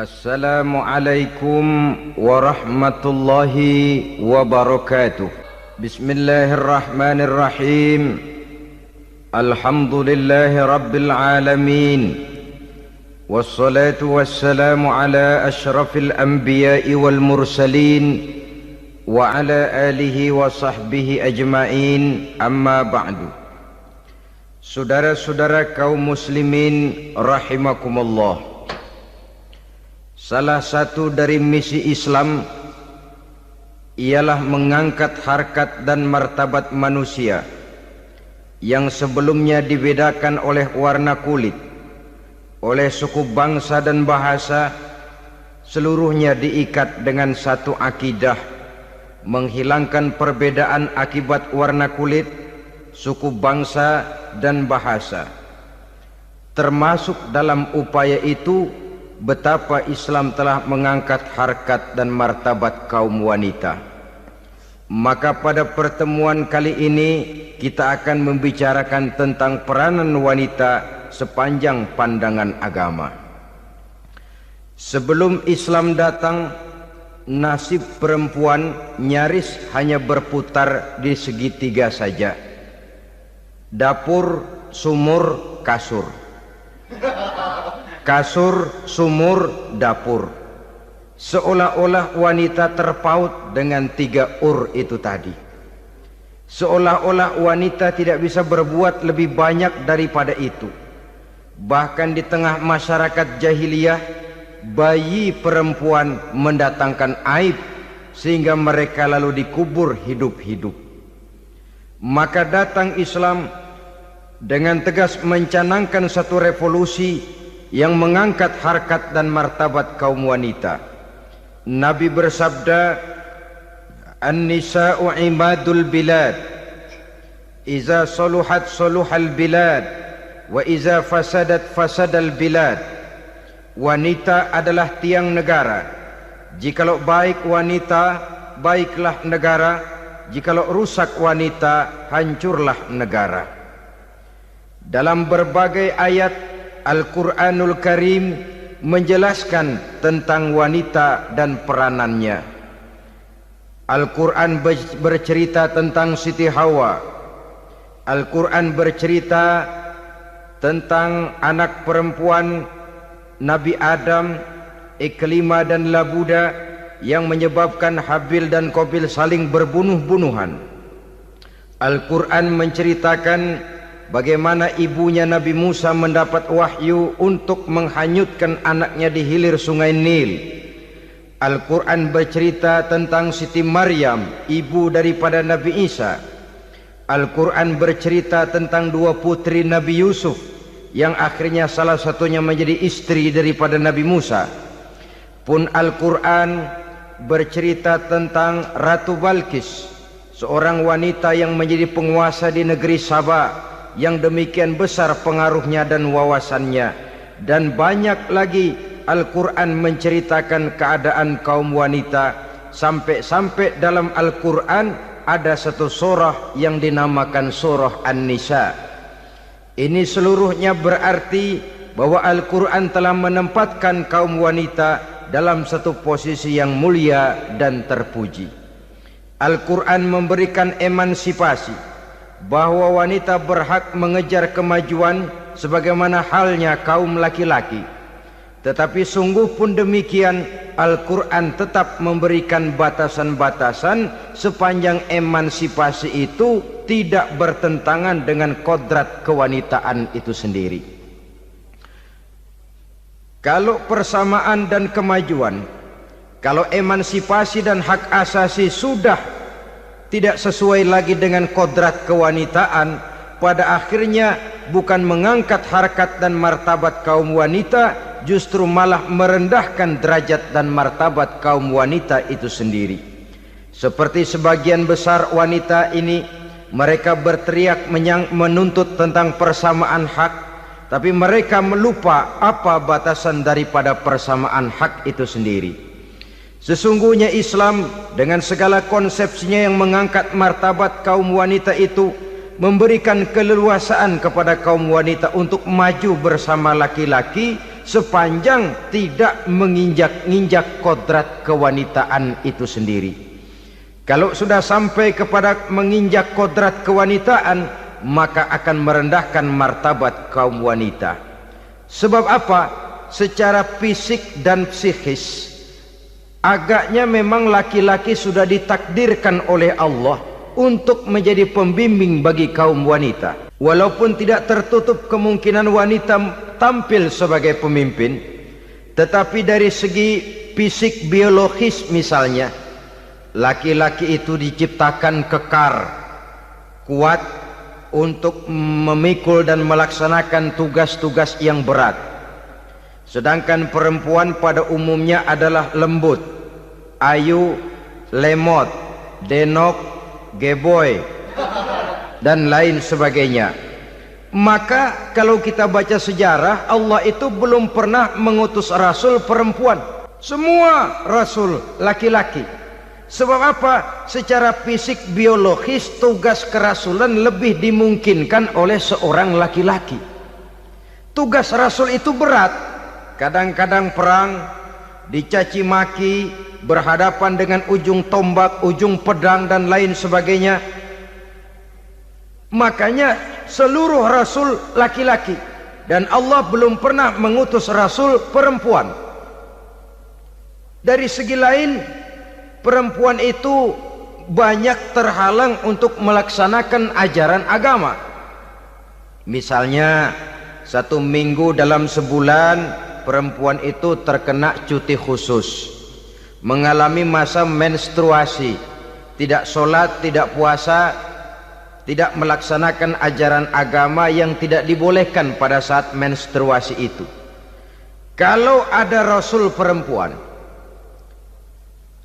Assalamualaikum warahmatullahi wabarakatuh. Bismillahirrahmanirrahim. Alhamdulillahi rabbil alamin. Wassalatu wassalamu ala ashrafil anbiya'i wal mursalin wa ala alihi wa sahbihi ajma'in, amma ba'du. Saudara-saudara kaum muslimin rahimakumullah, salah satu dari misi Islam ialah mengangkat harkat dan martabat manusia yang sebelumnya dibedakan oleh warna kulit, oleh suku bangsa dan bahasa. Seluruhnya diikat dengan satu akidah, menghilangkan perbedaan akibat warna kulit, suku bangsa dan bahasa. Termasuk dalam upaya itu betapa Islam telah mengangkat harkat dan martabat kaum wanita. Maka pada pertemuan kali ini kita akan membicarakan tentang peranan wanita sepanjang pandangan agama. Sebelum Islam datang, nasib perempuan nyaris hanya berputar di segitiga saja: dapur, sumur, kasur. Kasur, sumur, dapur. Seolah-olah wanita terpaut dengan tiga itu tadi. Seolah-olah wanita tidak bisa berbuat lebih banyak daripada itu. Bahkan di tengah masyarakat jahiliyah, bayi perempuan mendatangkan aib sehingga mereka lalu dikubur hidup-hidup. Maka datang Islam dengan tegas mencanangkan satu revolusi yang mengangkat harkat dan martabat kaum wanita. Nabi bersabda, "An-nisa'u imadul bilad, iza saluhat saluhal bilad, wa iza fasadat fasadal bilad." Wanita adalah tiang negara. Jikalau baik wanita, baiklah negara. Jikalau rusak wanita, hancurlah negara. Dalam berbagai ayat Al-Quranul Karim menjelaskan tentang wanita dan peranannya. Al-Quran bercerita tentang Siti Hawa. Al-Quran bercerita tentang anak perempuan Nabi Adam, Iklimah dan Labuda, yang menyebabkan Habil dan Qabil saling berbunuh-bunuhan. Al-Quran menceritakan bagaimana ibunya Nabi Musa mendapat wahyu untuk menghanyutkan anaknya di hilir sungai Nil. Al-Quran bercerita tentang Siti Maryam, ibu daripada Nabi Isa. Al-Quran bercerita tentang dua putri Nabi Yusuf, yang akhirnya salah satunya menjadi istri daripada Nabi Musa. Pun Al-Quran bercerita tentang Ratu Balkis, seorang wanita yang menjadi penguasa di negeri Sabah, yang demikian besar pengaruhnya dan wawasannya. Dan banyak lagi Al-Quran menceritakan keadaan kaum wanita, sampai-sampai dalam Al-Quran ada satu surah yang dinamakan surah An-Nisa. Ini seluruhnya berarti bahwa Al-Quran telah menempatkan kaum wanita dalam satu posisi yang mulia dan terpuji. Al-Quran memberikan emansipasi, bahwa wanita berhak mengejar kemajuan sebagaimana halnya kaum laki-laki. Tetapi sungguh pun demikian, Al-Quran tetap memberikan batasan-batasan sepanjang emansipasi itu tidak bertentangan dengan kodrat kewanitaan itu sendiri. Kalau persamaan dan kemajuan, kalau emansipasi dan hak asasi sudah tidak sesuai lagi dengan kodrat kewanitaan, pada akhirnya bukan mengangkat harkat dan martabat kaum wanita, justru malah merendahkan derajat dan martabat kaum wanita itu sendiri. Seperti sebagian besar wanita ini, mereka berteriak menuntut tentang persamaan hak, tapi mereka melupa apa batasan daripada persamaan hak itu sendiri. Sesungguhnya Islam dengan segala konsepsinya yang mengangkat martabat kaum wanita itu memberikan keleluasaan kepada kaum wanita untuk maju bersama laki-laki sepanjang tidak menginjak-injak kodrat kewanitaan itu sendiri. Kalau sudah sampai kepada menginjak kodrat kewanitaan, maka akan merendahkan martabat kaum wanita. Sebab apa? Secara fisik dan psikis agaknya memang laki-laki sudah ditakdirkan oleh Allah untuk menjadi pembimbing bagi kaum wanita. Walaupun tidak tertutup kemungkinan wanita tampil sebagai pemimpin, tetapi dari segi fisik biologis misalnya, laki-laki itu diciptakan kekar, kuat untuk memikul dan melaksanakan tugas-tugas yang berat. Sedangkan perempuan pada umumnya adalah lembut, ayu, lemot, denok, geboy, dan lain sebagainya. Maka kalau kita baca sejarah, Allah itu belum pernah mengutus rasul perempuan. Semua rasul laki-laki. Sebab apa? Secara fisik biologis tugas kerasulan lebih dimungkinkan oleh seorang laki-laki. Tugas rasul itu berat. Kadang-kadang perang, dicaci maki, berhadapan dengan ujung tombak, ujung pedang dan lain sebagainya. Makanya seluruh rasul laki-laki, dan Allah belum pernah mengutus rasul perempuan. Dari segi lain, perempuan itu banyak terhalang untuk melaksanakan ajaran agama. Misalnya 1 minggu dalam sebulan perempuan itu terkena cuti khusus, mengalami masa menstruasi, tidak sholat, tidak puasa, tidak melaksanakan ajaran agama yang tidak dibolehkan pada saat menstruasi itu. Kalau ada rasul perempuan,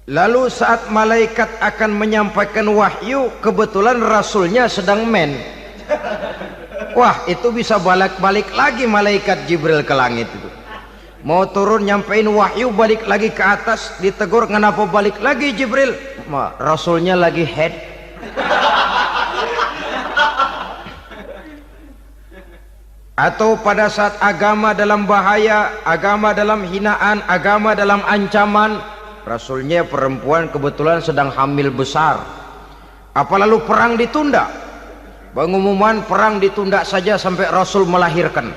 lalu saat malaikat akan menyampaikan wahyu, kebetulan rasulnya sedang wah, itu bisa balik-balik lagi malaikat Jibril ke langit itu. Mau turun nyampein wahyu, balik lagi ke atas, ditegur, kenapa balik lagi Jibril? Rasulnya lagi head. Atau pada saat agama dalam bahaya, agama dalam hinaan, agama dalam ancaman, rasulnya perempuan kebetulan sedang hamil besar. Apa lalu perang ditunda? Pengumuman perang ditunda saja sampai rasul melahirkan.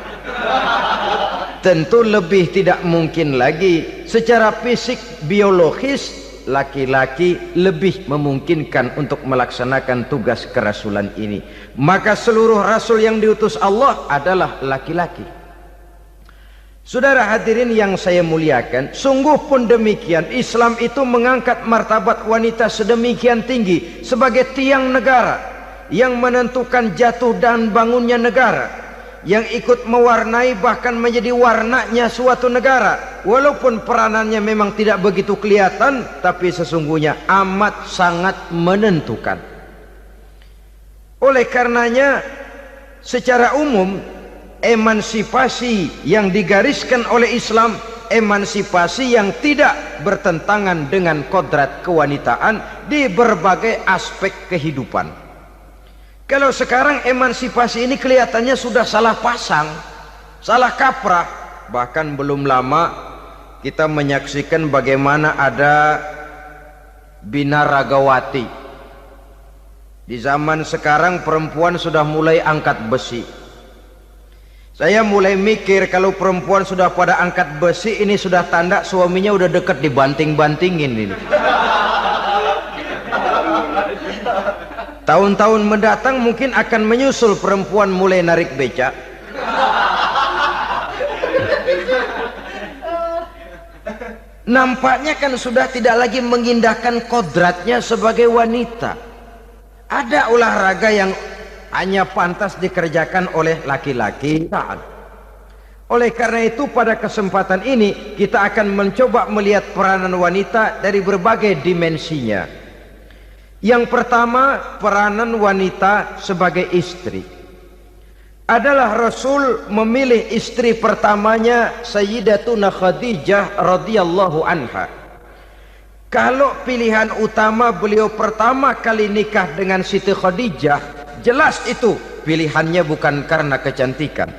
Tentu lebih tidak mungkin lagi. Secara fisik biologis laki-laki lebih memungkinkan untuk melaksanakan tugas kerasulan ini. Maka seluruh rasul yang diutus Allah adalah laki-laki. Saudara hadirin yang saya muliakan, sungguh pun demikian, Islam itu mengangkat martabat wanita sedemikian tinggi sebagai tiang negara yang menentukan jatuh dan bangunnya negara, yang ikut mewarnai bahkan menjadi warnanya suatu negara. Walaupun peranannya memang tidak begitu kelihatan, tapi sesungguhnya amat sangat menentukan. Oleh karenanya secara umum emansipasi yang digariskan oleh Islam, emansipasi yang tidak bertentangan dengan kodrat kewanitaan di berbagai aspek kehidupan. Kalau sekarang emansipasi ini kelihatannya sudah salah pasang, salah kaprah. Bahkan belum lama kita menyaksikan bagaimana ada binaragawati. Di zaman sekarang perempuan sudah mulai angkat besi. Saya mulai mikir kalau perempuan sudah pada angkat besi, ini sudah tanda suaminya udah dekat dibanting-bantingin ini. Tahun-tahun mendatang mungkin akan menyusul perempuan mulai narik becak. Nampaknya kan sudah tidak lagi mengindahkan kodratnya sebagai wanita. Ada olahraga yang hanya pantas dikerjakan oleh laki-laki. Oleh karena itu pada kesempatan ini kita akan mencoba melihat peranan wanita dari berbagai dimensinya. Yang pertama, peranan wanita sebagai istri. Adalah Rasul memilih istri pertamanya Sayyidatuna Khadijah radhiyallahu anha. Kalau pilihan utama beliau pertama kali nikah dengan Siti Khadijah, jelas itu pilihannya bukan karena kecantikan.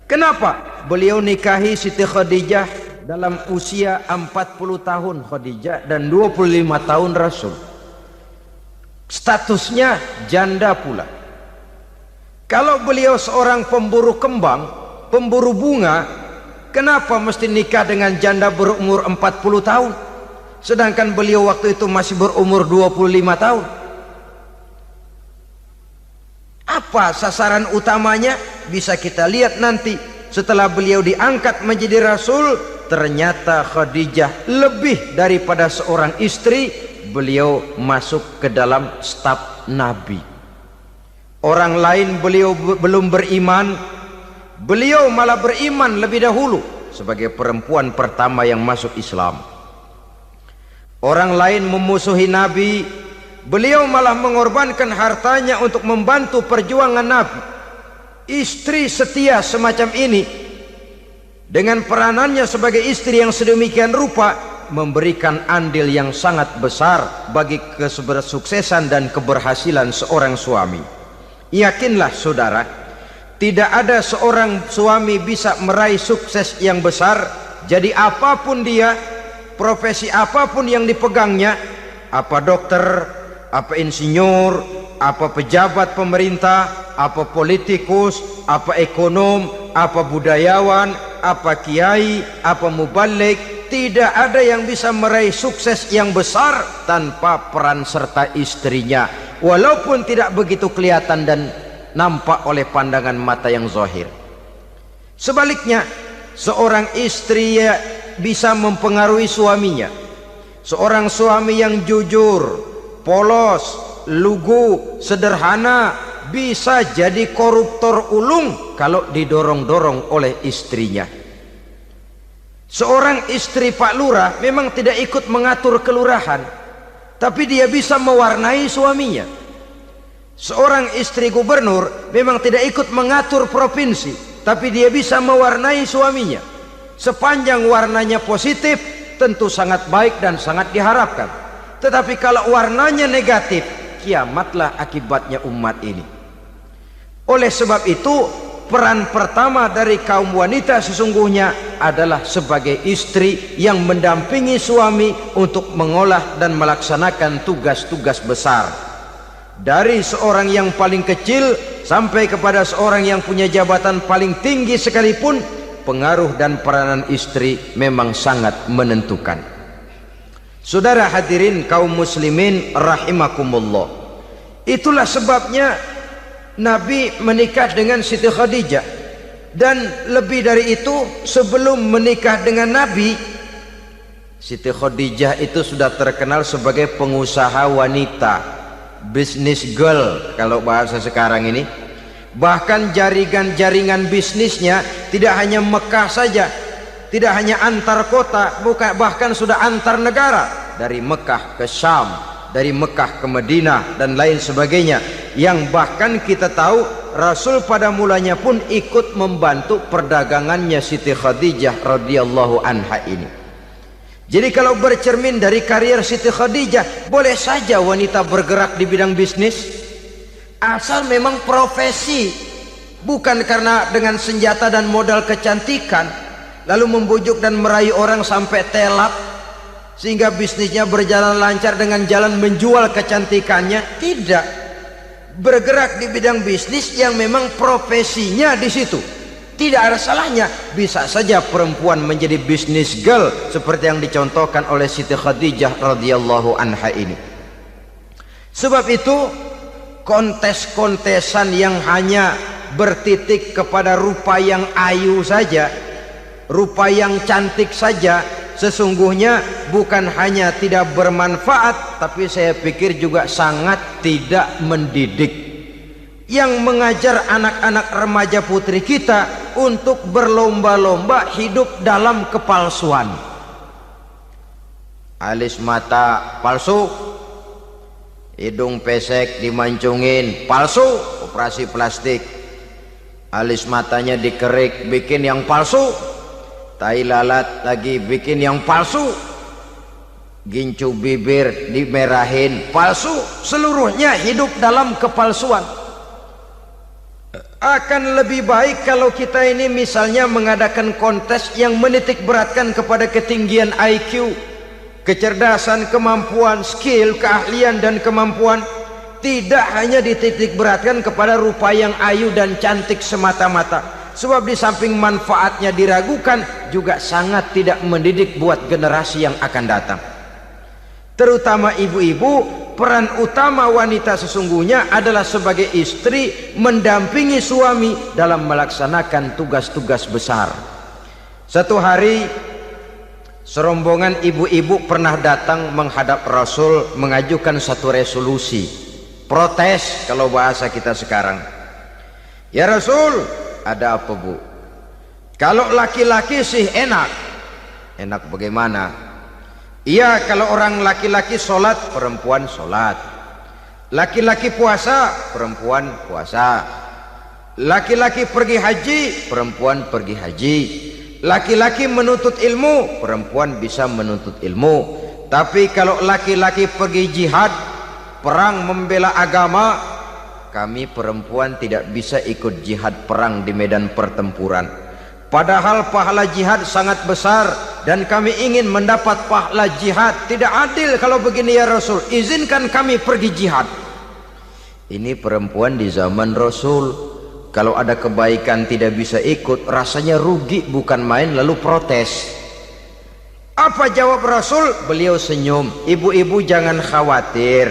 Kenapa? beliau nikahi Siti Khadijah dalam usia 40 tahun Khadijah dan 25 tahun Rasul. Statusnya janda pula. Kalau beliau seorang pemburu kembang, pemburu bunga, kenapa mesti nikah dengan janda berumur 40 tahun? Sedangkan beliau waktu itu masih berumur 25 tahun. Apa sasaran utamanya? Bisa kita lihat nanti. Setelah beliau diangkat menjadi Rasul, ternyata Khadijah lebih daripada seorang istri, beliau masuk ke dalam staf Nabi. Orang lain beliau belum beriman, beliau malah beriman lebih dahulu sebagai perempuan pertama yang masuk Islam. Orang lain memusuhi Nabi, beliau malah mengorbankan hartanya untuk membantu perjuangan Nabi. Istri setia semacam ini dengan peranannya sebagai istri yang sedemikian rupa memberikan andil yang sangat besar bagi kesuksesan dan keberhasilan seorang suami. Yakinlah saudara, tidak ada seorang suami bisa meraih sukses yang besar, jadi apapun dia, profesi apapun yang dipegangnya, apa dokter, apa insinyur, apa pejabat pemerintah, apa politikus, apa ekonom, apa budayawan, apa kiai, apa mubalik, tidak ada yang bisa meraih sukses yang besar tanpa peran serta istrinya, walaupun tidak begitu kelihatan dan nampak oleh pandangan mata yang zahir. Sebaliknya, seorang istri bisa mempengaruhi suaminya. Seorang suami yang jujur, polos, lugu, sederhana, bisa jadi koruptor ulung kalau didorong-dorong oleh istrinya. Seorang istri Pak Lurah memang tidak ikut mengatur kelurahan, tapi dia bisa mewarnai suaminya. Seorang istri gubernur memang tidak ikut mengatur provinsi, tapi dia bisa mewarnai suaminya. Sepanjang warnanya positif, tentu sangat baik dan sangat diharapkan. Tetapi kalau warnanya negatif, kiamatlah akibatnya umat ini. Oleh sebab itu, peran pertama dari kaum wanita sesungguhnya adalah sebagai istri yang mendampingi suami untuk mengolah dan melaksanakan tugas-tugas besar. Dari seorang yang paling kecil sampai kepada seorang yang punya jabatan paling tinggi sekalipun, pengaruh dan peranan istri memang sangat menentukan. Saudara hadirin kaum muslimin rahimakumullah, itulah sebabnya Nabi menikah dengan Siti Khadijah. Dan lebih dari itu, sebelum menikah dengan Nabi, Siti Khadijah itu sudah terkenal sebagai pengusaha wanita, business girl kalau bahasa sekarang ini. Bahkan jaringan-jaringan bisnisnya tidak hanya Mekah saja, tidak hanya antar kota, bukan, bahkan sudah antar negara, dari Mekah ke Syam, dari Mekah ke Madinah dan lain sebagainya, yang bahkan kita tahu Rasul pada mulanya pun ikut membantu perdagangannya Siti Khadijah radhiyallahu anha ini. Jadi kalau bercermin dari karier Siti Khadijah, boleh saja wanita bergerak di bidang bisnis, asal memang profesi, bukan karena dengan senjata dan modal kecantikan lalu membujuk dan meraih orang sampai telap sehingga bisnisnya berjalan lancar dengan jalan menjual kecantikannya. Tidak, bergerak di bidang bisnis yang memang profesinya di situ. Tidak ada salahnya. Bisa saja perempuan menjadi bisnis girl seperti yang dicontohkan oleh Siti Khadijah radhiyallahu anha ini. Sebab itu, kontes-kontesan yang hanya bertitik kepada rupa yang ayu saja, rupa yang cantik saja, sesungguhnya bukan hanya tidak bermanfaat, tapi saya pikir juga sangat tidak mendidik. Yang mengajar anak-anak remaja putri kita untuk berlomba-lomba hidup dalam kepalsuan. Alis mata palsu, hidung pesek dimancungin palsu, operasi plastik. Alis matanya dikerik bikin yang palsu, tai lalat lagi bikin yang palsu, gincu bibir dimerahin palsu. Seluruhnya hidup dalam kepalsuan. Akan lebih baik kalau kita ini misalnya mengadakan kontes yang menitik beratkan kepada ketinggian IQ, kecerdasan, kemampuan, skill, keahlian dan kemampuan. Tidak hanya dititik beratkan kepada rupa yang ayu dan cantik semata-mata. Sebab di samping manfaatnya diragukan, juga sangat tidak mendidik buat generasi yang akan datang. Terutama ibu-ibu, peran utama wanita sesungguhnya adalah sebagai istri mendampingi suami dalam melaksanakan tugas-tugas besar. Satu hari serombongan ibu-ibu pernah datang menghadap Rasul mengajukan satu resolusi, protes kalau bahasa kita sekarang. Ya Rasul, ada apa bu? Kalau laki-laki sih enak. Enak bagaimana? Iya, kalau orang laki-laki sholat, perempuan sholat. Laki-laki puasa, perempuan puasa. Laki-laki pergi haji, perempuan pergi haji. Laki-laki menuntut ilmu, perempuan bisa menuntut ilmu. Tapi kalau laki-laki pergi jihad, perang membela agama, kami perempuan tidak bisa ikut jihad perang di medan pertempuran. Padahal pahala jihad sangat besar dan kami ingin mendapat pahala jihad. Tidak adil kalau begini ya Rasul, izinkan kami pergi jihad. Ini perempuan di zaman Rasul, kalau ada kebaikan tidak bisa ikut, rasanya rugi bukan main, lalu protes. Apa jawab Rasul? Beliau senyum. Ibu-ibu jangan khawatir,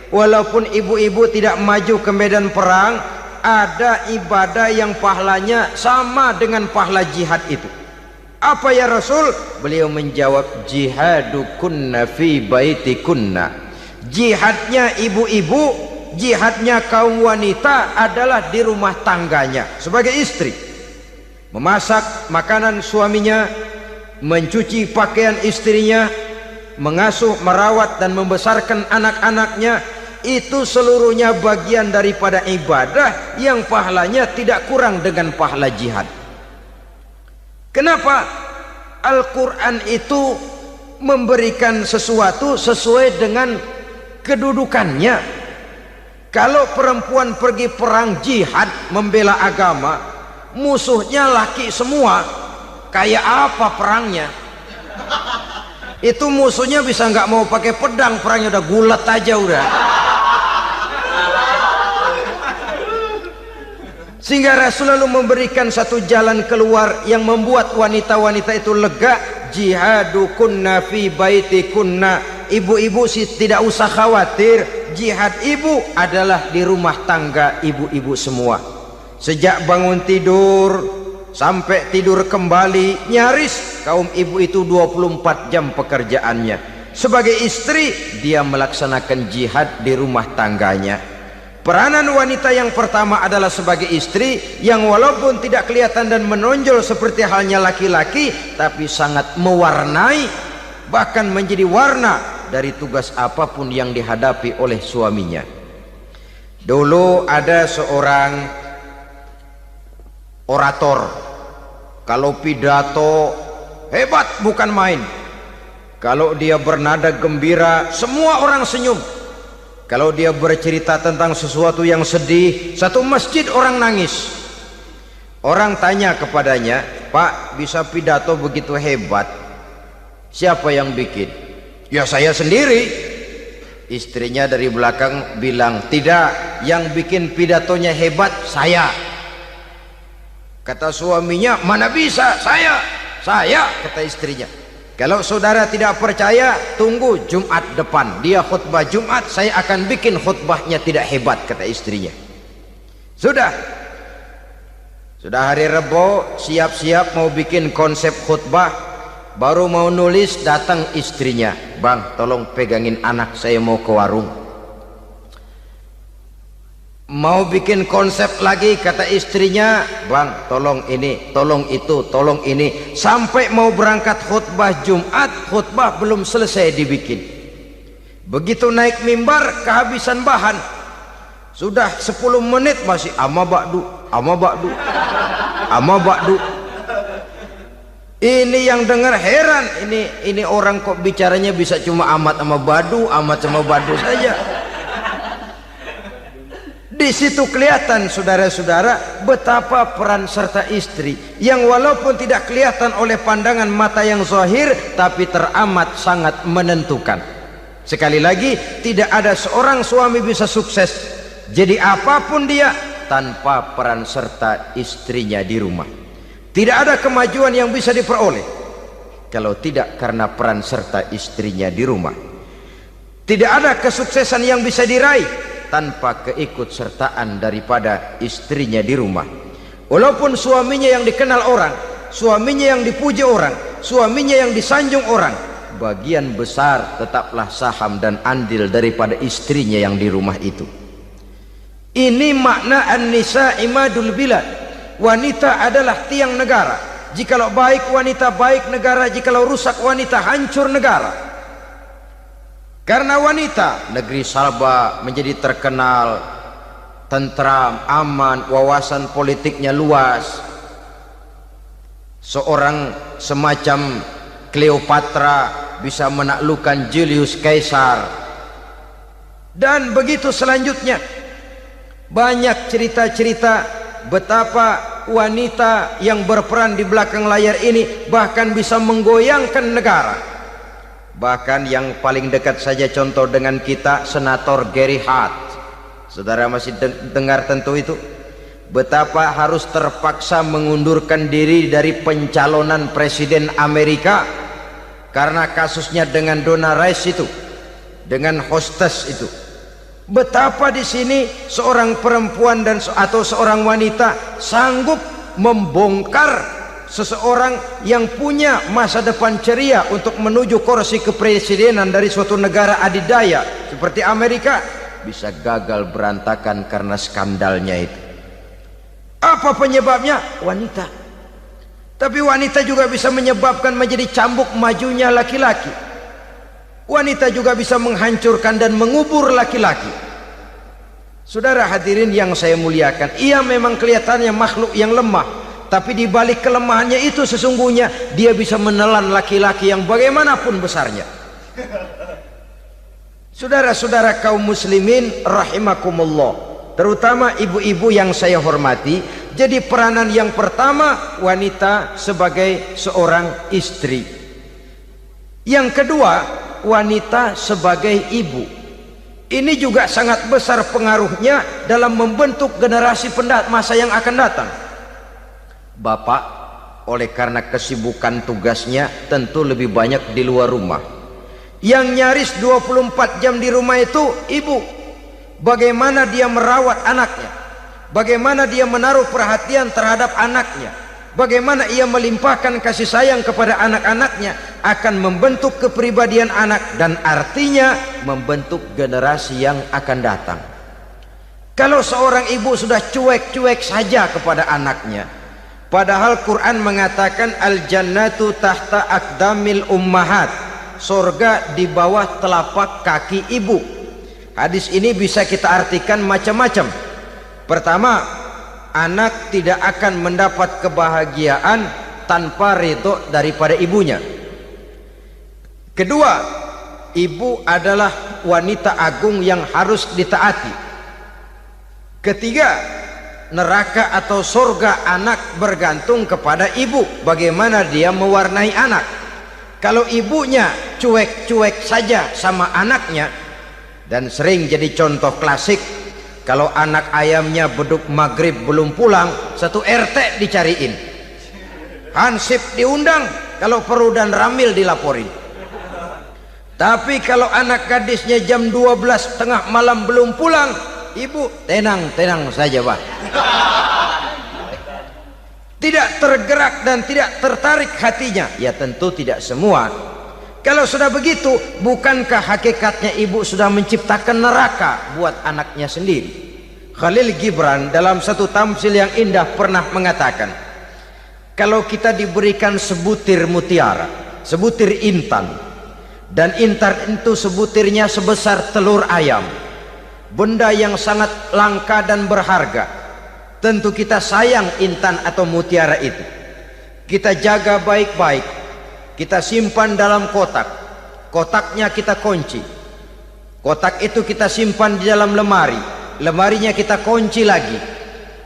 walaupun ibu-ibu tidak maju ke medan perang, ada ibadah yang pahalanya sama dengan pahala jihad itu. Apa ya Rasul? Beliau menjawab, jihadukunna fi baitikunna. Jihadnya ibu-ibu, jihadnya kaum wanita adalah di rumah tangganya sebagai istri. Memasak makanan suaminya, mencuci pakaian istrinya, mengasuh, merawat dan membesarkan anak-anaknya. Itu seluruhnya bagian daripada ibadah yang pahalanya tidak kurang dengan pahala jihad. Kenapa? Al-Quran itu memberikan sesuatu sesuai dengan kedudukannya. Kalau perempuan pergi perang jihad membela agama, musuhnya laki semua, kayak apa perangnya? Itu musuhnya bisa nggak mau pakai pedang, perangnya udah gulat aja udah. Sehingga Rasul lalu memberikan satu jalan keluar yang membuat wanita-wanita itu lega. Jihadukunna fi baitikunna. Ibu-ibu sih tidak usah khawatir, jihad ibu adalah di rumah tangga ibu-ibu semua. Sejak bangun tidur sampai tidur kembali, nyaris kaum ibu itu 24 jam pekerjaannya. Sebagai istri, dia melaksanakan jihad di rumah tangganya. Peranan wanita yang pertama adalah sebagai istri, yang walaupun tidak kelihatan dan menonjol seperti halnya laki-laki, tapi sangat mewarnai, bahkan menjadi warna dari tugas apapun yang dihadapi oleh suaminya. Dulu ada seorang orator, kalau pidato hebat bukan main. Kalau dia bernada gembira, semua orang senyum. Kalau dia bercerita tentang sesuatu yang sedih, satu masjid orang nangis. Orang tanya kepadanya, Pak, bisa pidato begitu hebat, siapa yang bikin? Ya saya sendiri. Istrinya dari belakang bilang, tidak, yang bikin pidatonya hebat saya. Kata suaminya, mana bisa, saya, kata istrinya. Kalau saudara tidak percaya, tunggu Jumat depan, dia khutbah Jumat, saya akan bikin khutbahnya tidak hebat, kata istrinya. Sudah hari Rebo, siap-siap mau bikin konsep khutbah, baru mau nulis, datang istrinya, Bang tolong pegangin anak, saya mau ke warung. Mau bikin konsep lagi, kata istrinya, Bang tolong ini, tolong itu, tolong ini. Sampai mau berangkat khutbah Jumat, khutbah belum selesai dibikin. Begitu naik mimbar, kehabisan bahan. Sudah 10 menit masih ama ba'du. Ini yang dengar heran, ini orang kok bicaranya bisa cuma amat sama badu saja. Di situ kelihatan saudara-saudara betapa peran serta istri yang walaupun tidak kelihatan oleh pandangan mata yang zahir tapi teramat sangat menentukan. Sekali lagi, tidak ada seorang suami bisa sukses jadi apapun dia tanpa peran serta istrinya di rumah. Tidak ada kemajuan yang bisa diperoleh kalau tidak karena peran serta istrinya di rumah. Tidak ada kesuksesan yang bisa diraih tanpa keikutsertaan daripada istrinya di rumah. Walaupun suaminya yang dikenal orang, suaminya yang dipuji orang, suaminya yang disanjung orang, bagian besar tetaplah saham dan andil daripada istrinya yang di rumah itu. Ini makna an-nisa imadul bilad. Wanita adalah tiang negara. Jikalau baik wanita, baik negara. Jikalau rusak wanita, hancur negara. Karena wanita, negeri Salba menjadi terkenal, tentram, aman, wawasan politiknya luas. Seorang semacam Cleopatra bisa menaklukkan Julius Caesar. Dan begitu selanjutnya. Banyak cerita-cerita betapa wanita yang berperan di belakang layar ini bahkan bisa menggoyangkan negara. Bahkan yang paling dekat saja contoh dengan kita, Senator Gary Hart. Saudara masih dengar tentu itu, betapa harus terpaksa mengundurkan diri dari pencalonan presiden Amerika karena kasusnya dengan Donna Rice itu, dengan hostess itu. Betapa di sini seorang perempuan atau seorang wanita sanggup membongkar seseorang yang punya masa depan ceria untuk menuju kursi kepresidenan dari suatu negara adidaya seperti Amerika bisa gagal berantakan karena skandalnya itu. Apa penyebabnya? Wanita. Tapi wanita juga bisa menyebabkan menjadi cambuk majunya laki-laki. Wanita juga bisa menghancurkan dan mengubur laki-laki. Saudara hadirin yang saya muliakan, ia memang kelihatannya makhluk yang lemah, tapi di balik kelemahannya itu sesungguhnya dia bisa menelan laki-laki yang bagaimanapun besarnya. Saudara-saudara kaum muslimin rahimakumullah, terutama ibu-ibu yang saya hormati, jadi peranan yang pertama wanita sebagai seorang istri. Yang kedua, wanita sebagai ibu. Ini juga sangat besar pengaruhnya dalam membentuk generasi masa yang akan datang. Bapak oleh karena kesibukan tugasnya tentu lebih banyak di luar rumah. Yang nyaris 24 jam di rumah itu ibu. Bagaimana dia merawat anaknya, bagaimana dia menaruh perhatian terhadap anaknya, bagaimana ia melimpahkan kasih sayang kepada anak-anaknya akan membentuk kepribadian anak dan artinya membentuk generasi yang akan datang. Kalau seorang ibu sudah cuek-cuek saja kepada anaknya, padahal Quran mengatakan al-jannatu tahta aqdamil ummahat, surga di bawah telapak kaki ibu. Hadis ini bisa kita artikan macam-macam. Pertama, anak tidak akan mendapat kebahagiaan tanpa ridho daripada ibunya. Kedua, ibu adalah wanita agung yang harus ditaati. Ketiga, neraka atau surga anak bergantung kepada ibu, bagaimana dia mewarnai anak. Kalau ibunya cuek-cuek saja sama anaknya, dan sering jadi contoh klasik, kalau anak ayamnya beduk maghrib belum pulang, satu RT dicariin, hansip diundang, kalau perlu dan ramil dilaporin. Tapi kalau anak gadisnya jam 12 tengah malam belum pulang, ibu tenang-tenang saja Pak, tidak tergerak dan tidak tertarik hatinya. Ya tentu tidak semua. Kalau sudah begitu, bukankah hakikatnya ibu sudah menciptakan neraka buat anaknya sendiri? Khalil Gibran dalam satu tamsil yang indah pernah mengatakan, kalau kita diberikan sebutir mutiara, sebutir intan, dan intan itu sebutirnya sebesar telur ayam, benda yang sangat langka dan berharga, tentu kita sayang intan atau mutiara itu. Kita jaga baik-baik, kita simpan dalam kotak, kotaknya kita kunci, kotak itu kita simpan di dalam lemari, lemarinya kita kunci lagi.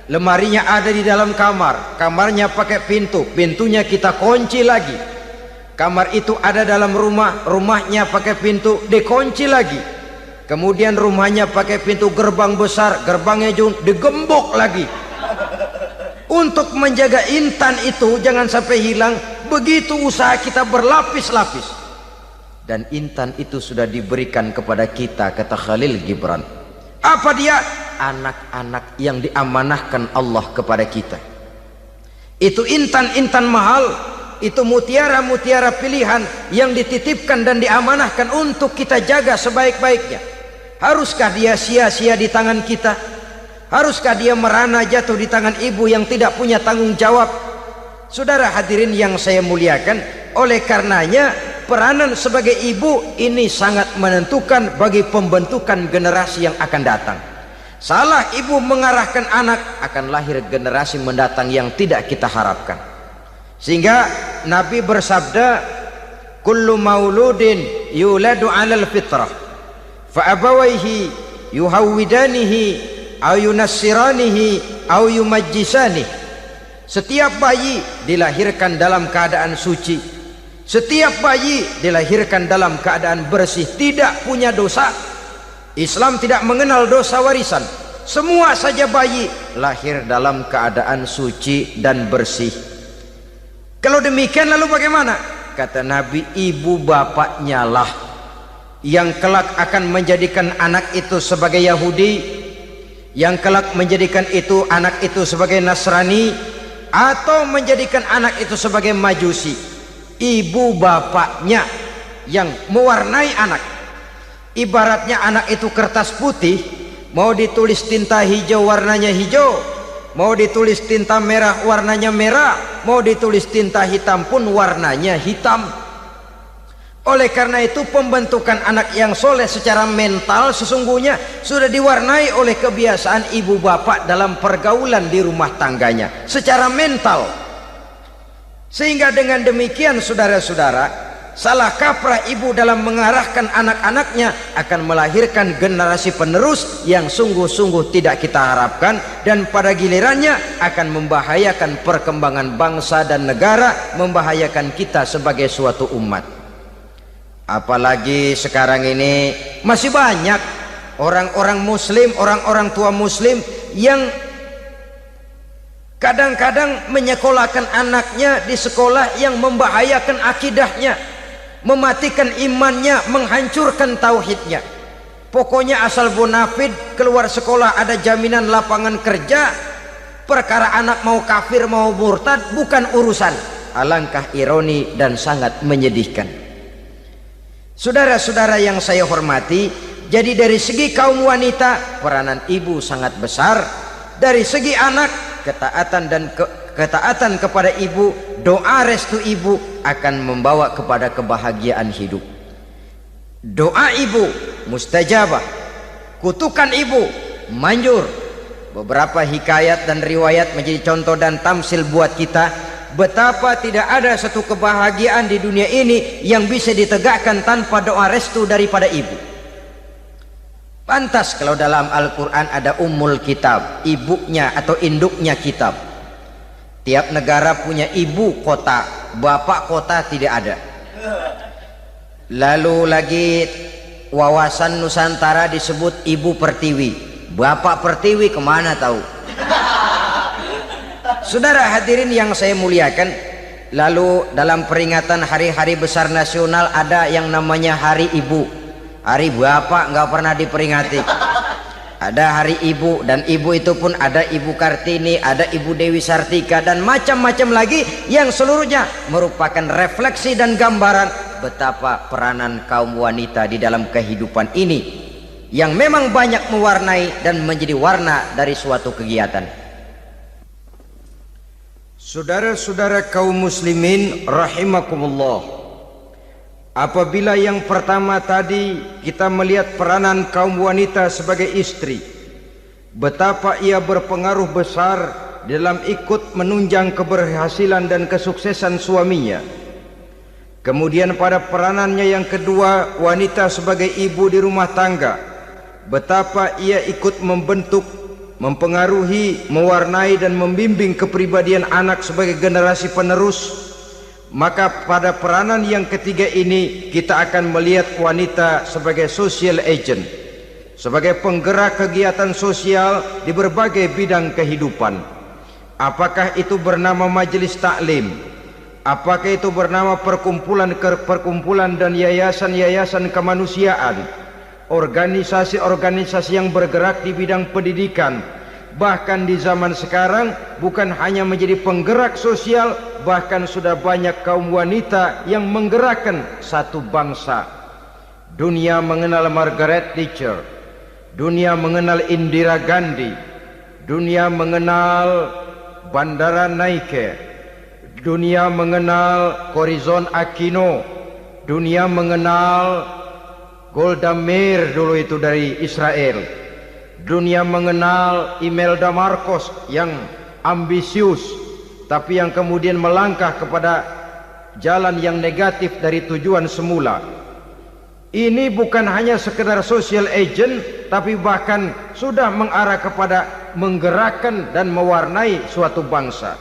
Lemarinya ada di dalam kamar, kamarnya pakai pintu, pintunya kita kunci lagi. Kamar itu ada dalam rumah, rumahnya pakai pintu, dikunci lagi. Kemudian rumahnya pakai pintu gerbang besar, gerbangnya juga digembok lagi. Untuk menjaga intan itu jangan sampai hilang, begitu usaha kita berlapis-lapis. Dan intan itu sudah diberikan kepada kita, kata Khalil Gibran. Apa dia? Anak-anak yang diamanahkan Allah kepada kita. Itu intan-intan mahal, itu mutiara-mutiara pilihan yang dititipkan dan diamanahkan untuk kita jaga sebaik-baiknya. Haruskah dia sia-sia di tangan kita? Haruskah dia merana jatuh di tangan ibu yang tidak punya tanggung jawab? Saudara hadirin yang saya muliakan, oleh karenanya peranan sebagai ibu ini sangat menentukan bagi pembentukan generasi yang akan datang. Salah ibu mengarahkan anak, akan lahir generasi mendatang yang tidak kita harapkan. Sehingga Nabi bersabda, kullu mauludin yuladu 'alal fitrah fa abawaihi yuhawwidanihi aw yunassiranihi aw yumajjisanihi. Setiap bayi dilahirkan dalam keadaan suci, setiap bayi dilahirkan dalam keadaan bersih, tidak punya dosa. Islam tidak mengenal dosa warisan. Semua saja bayi lahir dalam keadaan suci dan bersih. Kalau demikian lalu bagaimana? Kata Nabi, ibu bapaknya lah yang kelak akan menjadikan anak itu sebagai Yahudi, yang kelak menjadikan itu anak itu sebagai Nasrani, atau menjadikan anak itu sebagai Majusi. Ibu bapaknya yang mewarnai anak. Ibaratnya anak itu kertas putih, mau ditulis tinta hijau warnanya hijau, mau ditulis tinta merah warnanya merah, mau ditulis tinta hitam pun warnanya hitam. Oleh karena itu pembentukan anak yang soleh secara mental sesungguhnya sudah diwarnai oleh kebiasaan ibu bapak dalam pergaulan di rumah tangganya secara mental. Sehingga dengan demikian saudara-saudara, salah kaprah ibu dalam mengarahkan anak-anaknya akan melahirkan generasi penerus yang sungguh-sungguh tidak kita harapkan, dan pada gilirannya akan membahayakan perkembangan bangsa dan negara, membahayakan kita sebagai suatu umat. Apalagi sekarang ini masih banyak orang-orang muslim, orang-orang tua muslim yang kadang-kadang menyekolahkan anaknya di sekolah yang membahayakan akidahnya, mematikan imannya, menghancurkan tauhidnya. Pokoknya asal bonafid keluar sekolah ada jaminan lapangan kerja, perkara anak mau kafir mau murtad bukan urusan. Alangkah ironi dan sangat menyedihkan. Saudara-saudara yang saya hormati, jadi dari segi kaum wanita peranan ibu sangat besar. Dari segi anak, ketaatan kepada ibu, doa restu ibu akan membawa kepada kebahagiaan hidup. Doa ibu mustajabah, kutukan ibu manjur. Beberapa hikayat dan riwayat menjadi contoh dan tamsil buat kita betapa tidak ada satu kebahagiaan di dunia ini yang bisa ditegakkan tanpa doa restu daripada ibu. Pantas kalau dalam Al-Quran ada ummul kitab, ibunya atau induknya kitab. Tiap negara punya ibu kota, bapak kota tidak ada. Lalu lagi wawasan Nusantara disebut ibu pertiwi, bapak pertiwi kemana tahu. Saudara hadirin yang saya muliakan, lalu dalam peringatan hari-hari besar nasional ada yang namanya Hari Ibu. Hari bapak nggak pernah diperingati. Ada Hari Ibu, dan ibu itu pun ada Ibu Kartini, ada Ibu Dewi Sartika, dan macam-macam lagi yang seluruhnya merupakan refleksi dan gambaran betapa peranan kaum wanita di dalam kehidupan ini yang memang banyak mewarnai dan menjadi warna dari suatu kegiatan. Saudara-saudara kaum muslimin rahimakumullah, apabila yang pertama tadi kita melihat peranan kaum wanita sebagai istri, betapa ia berpengaruh besar dalam ikut menunjang keberhasilan dan kesuksesan suaminya. Kemudian pada peranannya yang kedua, wanita sebagai ibu di rumah tangga, betapa ia ikut membentuk, mempengaruhi, mewarnai dan membimbing kepribadian anak sebagai generasi penerus, maka pada peranan yang ketiga ini kita akan melihat wanita sebagai social agent, sebagai penggerak kegiatan sosial di berbagai bidang kehidupan. Apakah itu bernama majelis taklim, apakah itu bernama perkumpulan dan yayasan-yayasan kemanusiaan, organisasi-organisasi yang bergerak di bidang pendidikan, bahkan di zaman sekarang bukan hanya menjadi penggerak sosial, bahkan sudah banyak kaum wanita yang menggerakkan satu bangsa. Dunia mengenal Margaret Thatcher, dunia mengenal Indira Gandhi, dunia mengenal Bandara Naike, dunia mengenal Corazon Aquino, dunia mengenal Golda Meir dulu itu dari Israel, dunia mengenal Imelda Marcos yang ambisius tapi yang kemudian melangkah kepada jalan yang negatif dari tujuan semula. Ini bukan hanya sekedar social agent, tapi bahkan sudah mengarah kepada menggerakkan dan mewarnai suatu bangsa.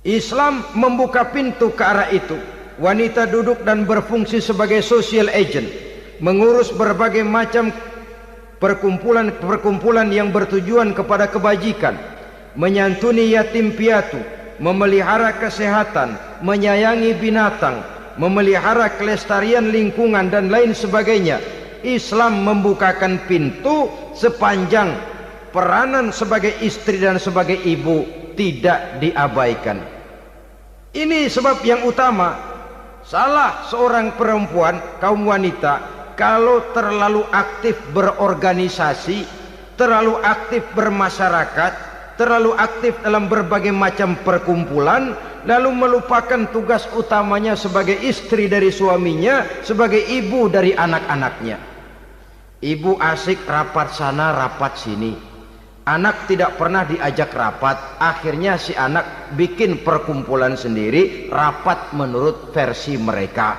Islam membuka pintu ke arah itu. Wanita duduk dan berfungsi sebagai social agent, mengurus berbagai macam perkumpulan yang bertujuan kepada kebajikan, menyantuni yatim piatu, memelihara kesehatan, menyayangi binatang, memelihara kelestarian lingkungan dan lain sebagainya. Islam membukakan pintu sepanjang peranan sebagai istri dan sebagai ibu tidak diabaikan. Ini sebab yang utama, salah seorang perempuan, kaum wanita, kalau terlalu aktif berorganisasi, terlalu aktif bermasyarakat, terlalu aktif dalam berbagai macam perkumpulan, lalu melupakan tugas utamanya sebagai istri dari suaminya, sebagai ibu dari anak-anaknya. Ibu asik rapat sana rapat sini, anak tidak pernah diajak rapat, akhirnya si anak bikin perkumpulan sendiri, rapat menurut versi mereka,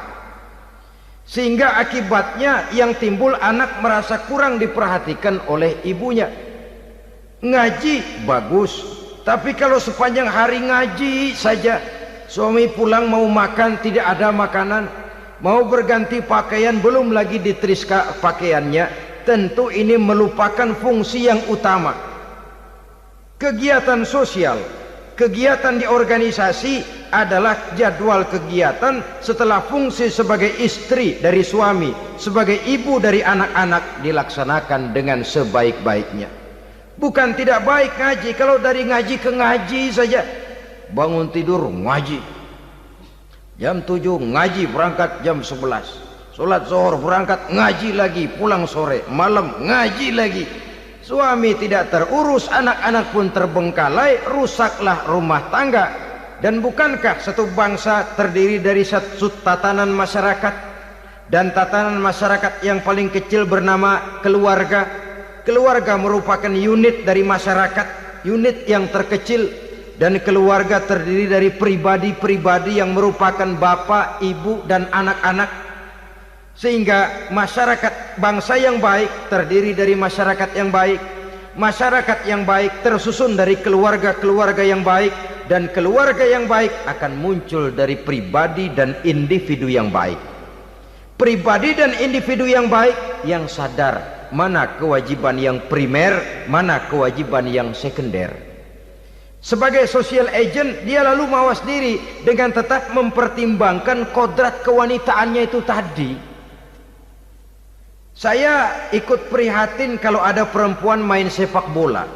sehingga akibatnya yang timbul anak merasa kurang diperhatikan oleh ibunya. Ngaji bagus, tapi kalau sepanjang hari ngaji saja, suami pulang mau makan tidak ada makanan, mau berganti pakaian belum lagi ditriska pakaiannya, tentu ini melupakan fungsi yang utama. Kegiatan sosial, kegiatan di organisasi adalah jadwal kegiatan setelah fungsi sebagai istri dari suami, sebagai ibu dari anak-anak dilaksanakan dengan sebaik-baiknya. Bukan tidak baik ngaji, kalau dari ngaji ke ngaji saja, bangun tidur ngaji, jam 7 ngaji, berangkat jam 11, sholat zuhur berangkat ngaji lagi, pulang sore, malam ngaji lagi. Suami tidak terurus, anak-anak pun terbengkalai, rusaklah rumah tangga. Dan bukankah satu bangsa terdiri dari satu tatanan masyarakat, dan tatanan masyarakat yang paling kecil bernama keluarga? Keluarga merupakan unit dari masyarakat, unit yang terkecil, dan keluarga terdiri dari pribadi-pribadi yang merupakan bapak, ibu, dan anak-anak. Sehingga masyarakat bangsa yang baik terdiri dari masyarakat yang baik, masyarakat yang baik tersusun dari keluarga-keluarga yang baik, dan keluarga yang baik akan muncul dari pribadi dan individu yang baik. Pribadi dan individu yang baik yang sadar mana kewajiban yang primer, mana kewajiban yang sekunder. Sebagai social agent, dia lalu mawas diri dengan tetap mempertimbangkan kodrat kewanitaannya itu tadi. Saya ikut prihatin kalau ada perempuan main sepak bola,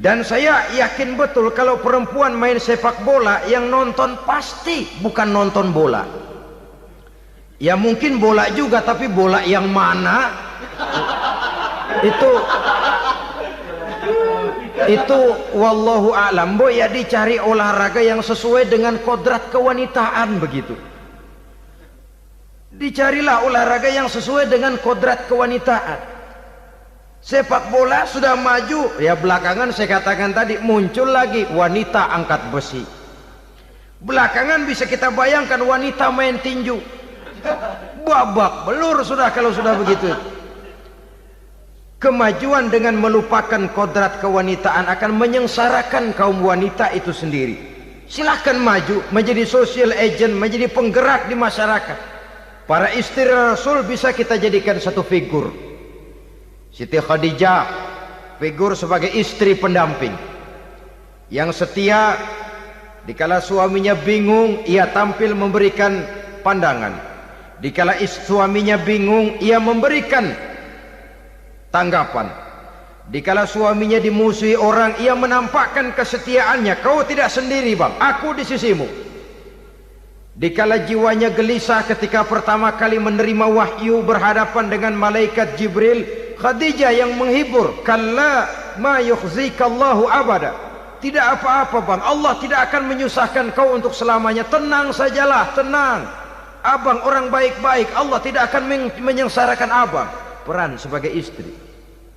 dan saya yakin betul kalau perempuan main sepak bola, yang nonton pasti bukan nonton bola. Ya mungkin bola juga, tapi bola yang mana itu wallahu a'lam. Ya dicari olahraga yang sesuai dengan kodrat kewanitaan begitu. Dicarilah olahraga yang sesuai dengan kodrat kewanitaan. Sepak bola sudah maju, ya belakangan saya katakan tadi muncul lagi wanita angkat besi. Belakangan bisa kita bayangkan wanita main tinju. babak belur sudah kalau sudah begitu. Kemajuan dengan melupakan kodrat kewanitaan akan menyengsarakan kaum wanita itu sendiri. Silahkan maju menjadi social agent, menjadi penggerak di masyarakat. Para istri Rasul bisa kita jadikan satu figur. Siti Khadijah, figur sebagai istri pendamping yang setia. Dikala suaminya bingung, ia tampil memberikan pandangan. Dikala suaminya bingung, ia memberikan tanggapan. Dikala suaminya dimusuhi orang, ia menampakkan kesetiaannya. Kau tidak sendiri bang, aku di sisimu. Dikala jiwanya gelisah ketika pertama kali menerima wahyu berhadapan dengan malaikat Jibril, Khadijah yang menghibur. Kalla ma yukhzikallahu abada. Tidak apa-apa bang, Allah tidak akan menyusahkan kau untuk selamanya. Tenang sajalah, tenang. Abang orang baik-baik, Allah tidak akan menyengsarakan abang. Peran sebagai istri.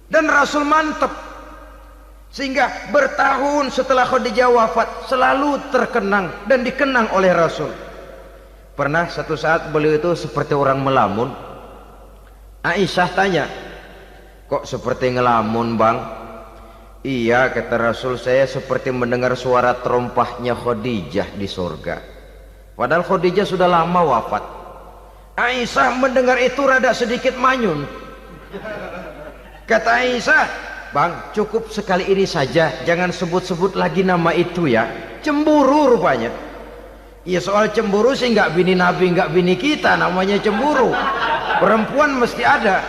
Dan Rasul mantap, sehingga bertahun setelah Khadijah wafat selalu terkenang dan dikenang oleh Rasul. Pernah satu saat beliau itu seperti orang melamun. Aisyah tanya, kok seperti ngelamun bang? Iya kata Rasul, saya seperti mendengar suara terompahnya Khadijah di surga. Padahal Khadijah sudah lama wafat. Aisyah mendengar itu rada sedikit manyun. Kata Aisyah, bang cukup sekali ini saja, jangan sebut-sebut lagi nama itu ya. Cemburu rupanya. Ya soal cemburu sih nggak bini Nabi, nggak bini kita, namanya cemburu. Perempuan mesti ada.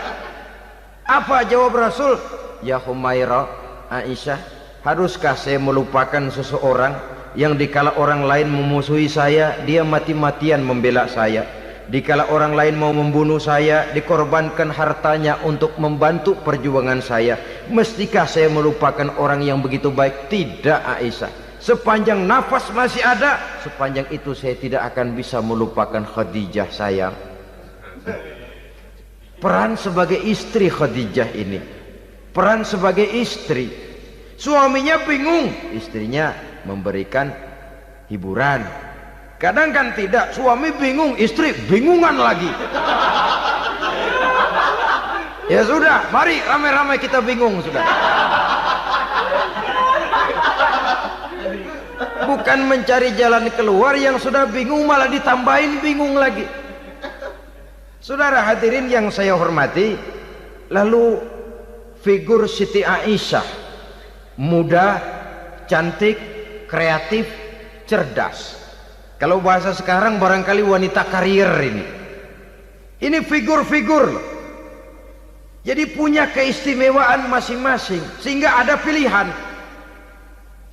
Apa jawab Rasul? Ya Humairah, Aisyah, haruskah saya melupakan seseorang yang dikala orang lain memusuhi saya, dia mati-matian membela saya. Dikala orang lain mau membunuh saya, dikorbankan hartanya untuk membantu perjuangan saya. Mestikah saya melupakan orang yang begitu baik? Tidak Aisyah. Sepanjang nafas masih ada, sepanjang itu saya tidak akan bisa melupakan Khadijah sayang. Peran sebagai istri Khadijah ini, peran sebagai istri. Suaminya bingung, istrinya memberikan hiburan. Kadang kan tidak, suami bingung, istri bingungan lagi. Ya sudah, mari ramai-ramai kita bingung sudah. Bukan mencari jalan keluar, yang sudah bingung malah ditambahin bingung lagi. Saudara hadirin yang saya hormati, lalu figur Siti Aisyah, muda, cantik, kreatif, cerdas. Kalau bahasa sekarang barangkali wanita karier ini. Ini figur-figur. Jadi punya keistimewaan masing-masing, sehingga ada pilihan.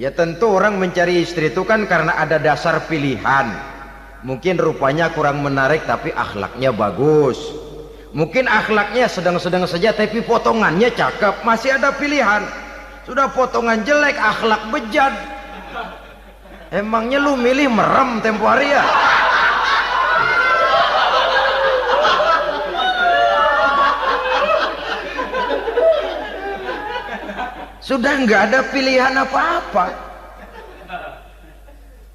Ya tentu orang mencari istri itu kan karena ada dasar pilihan. Mungkin rupanya kurang menarik tapi akhlaknya bagus. Mungkin akhlaknya sedang-sedang saja tapi potongannya cakep, masih ada pilihan. Sudah potongan jelek, akhlak bejat. Emangnya lu milih merem tempo hari ya? Sudah nggak ada pilihan apa-apa.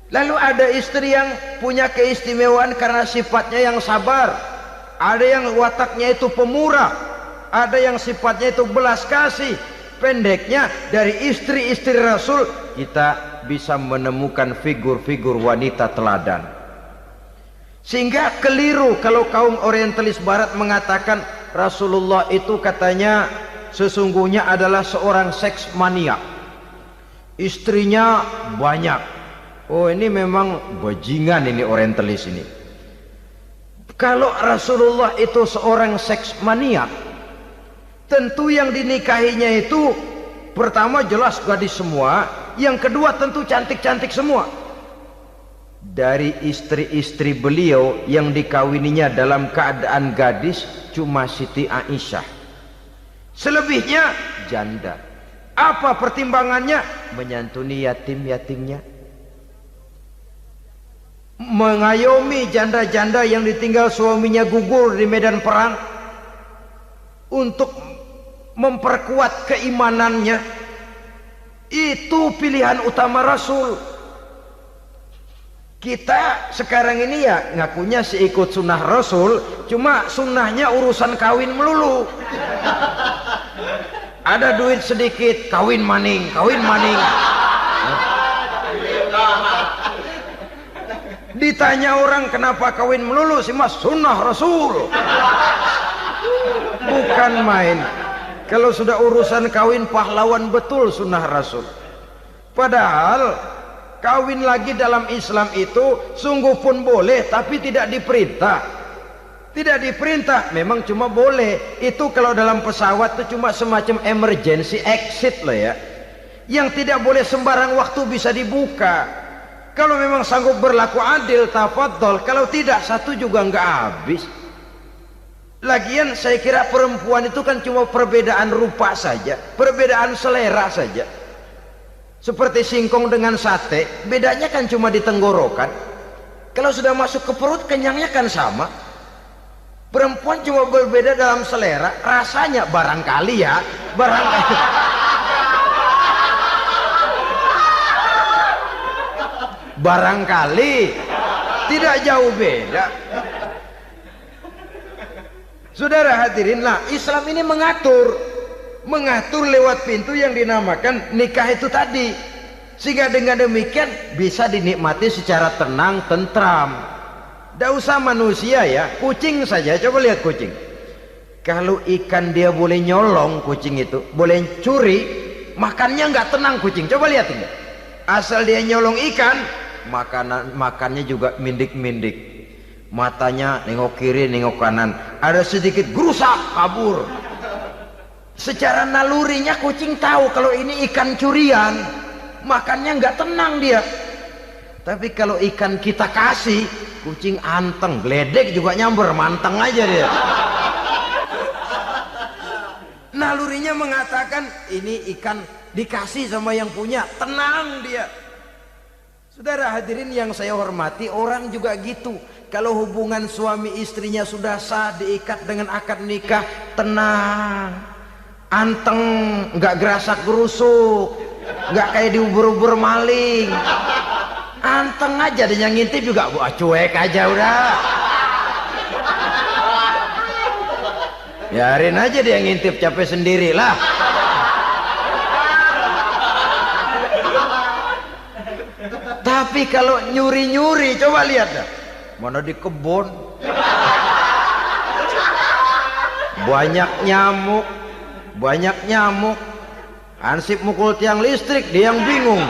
Lalu ada istri yang punya keistimewaan karena sifatnya yang sabar. Ada yang wataknya itu pemurah. Ada yang sifatnya itu belas kasih. Pendeknya dari istri-istri Rasul kita bisa menemukan figur-figur wanita teladan. Sehingga keliru kalau kaum orientalis barat mengatakan Rasulullah itu katanya sesungguhnya adalah seorang seks maniak, istrinya banyak. Oh ini memang bajingan ini orientalis ini. Kalau Rasulullah itu seorang seks maniak, tentu yang dinikahinya itu pertama jelas gadis semua, yang kedua tentu cantik-cantik semua. Dari istri-istri beliau yang dikawininya dalam keadaan gadis cuma Siti Aisyah. Selebihnya janda. Apa pertimbangannya? Menyantuni yatim-yatimnya, mengayomi janda-janda yang ditinggal suaminya gugur di medan perang, untuk memperkuat keimanannya. Itu pilihan utama Rasul. Kita sekarang ini ya ngakunya si ikut sunnah Rasul, cuma sunnahnya urusan kawin melulu. Ada duit sedikit, kawin maning, kawin maning. Ditanya orang kenapa kawin melulu, sih mas sunnah Rasul. Bukan main. Kalau sudah urusan kawin pahlawan betul sunnah Rasul. Padahal kawin lagi dalam Islam itu sungguh pun boleh, tapi tidak diperintah. Tidak diperintah, memang cuma boleh. Itu kalau dalam pesawat itu cuma semacam emergency exit lah ya. Yang tidak boleh sembarang waktu bisa dibuka. Kalau memang sanggup berlaku adil, tafadhol. Kalau tidak, satu juga nggak habis. Lagian saya kira perempuan itu kan cuma perbedaan rupa saja, perbedaan selera saja. Seperti singkong dengan sate, bedanya kan cuma di tenggorokan. Kalau sudah masuk ke perut, kenyangnya kan sama. Perempuan cuma berbeda dalam selera, rasanya barangkali ya, barangkali. Barangkali tidak jauh beda. Saudara hadirin, lah Islam ini mengatur lewat pintu yang dinamakan nikah itu tadi, sehingga dengan demikian bisa dinikmati secara tenang, tentram. Tidak usah manusia ya, kucing saja. Coba lihat kucing. Kalau ikan dia boleh nyolong, kucing itu boleh curi, makannya nggak tenang kucing. Coba lihat ini. Asal dia nyolong ikan, makannya juga mindik-mindik. Matanya nengok kiri, nengok kanan. Ada sedikit gerusak, kabur. Secara nalurinya kucing tahu kalau ini ikan curian, makannya nggak tenang dia. Tapi kalau ikan kita kasih, kucing anteng, geledek juga nyamber, manteng aja dia. Nalurinya mengatakan ini ikan dikasih sama yang punya, tenang dia. Saudara hadirin yang saya hormati, orang juga gitu. Kalau hubungan suami istrinya sudah sah, diikat dengan akad nikah, tenang, anteng, nggak gerasak gerusuk, nggak kayak diubur-ubur maling, anteng aja. Dia ngintip juga cuek aja udah, biarin aja dia ngintip, capek sendirilah. Tapi kalau nyuri-nyuri, coba lihat dah, mana di kebun banyak nyamuk, hansip mukul tiang listrik, dia yang bingung.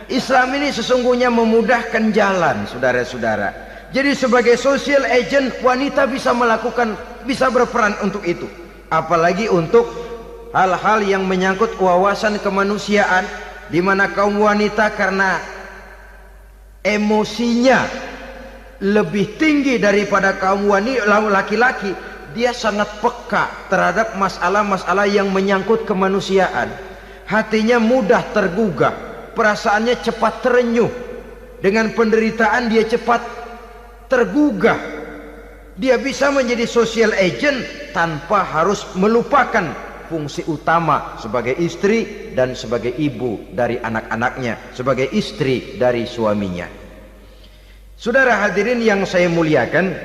Islam ini sesungguhnya memudahkan jalan, saudara-saudara. Jadi sebagai social agent, wanita bisa berperan untuk itu, apalagi untuk hal-hal yang menyangkut wawasan kemanusiaan, di mana kaum wanita karena emosinya lebih tinggi daripada kaum laki-laki, dia sangat peka terhadap masalah-masalah yang menyangkut kemanusiaan. Hatinya mudah tergugah, perasaannya cepat terenyuh, dengan penderitaan dia cepat tergugah. Dia bisa menjadi social agent tanpa harus melupakan fungsi utama sebagai istri dan sebagai ibu dari anak-anaknya, sebagai istri dari suaminya. Saudara hadirin yang saya muliakan,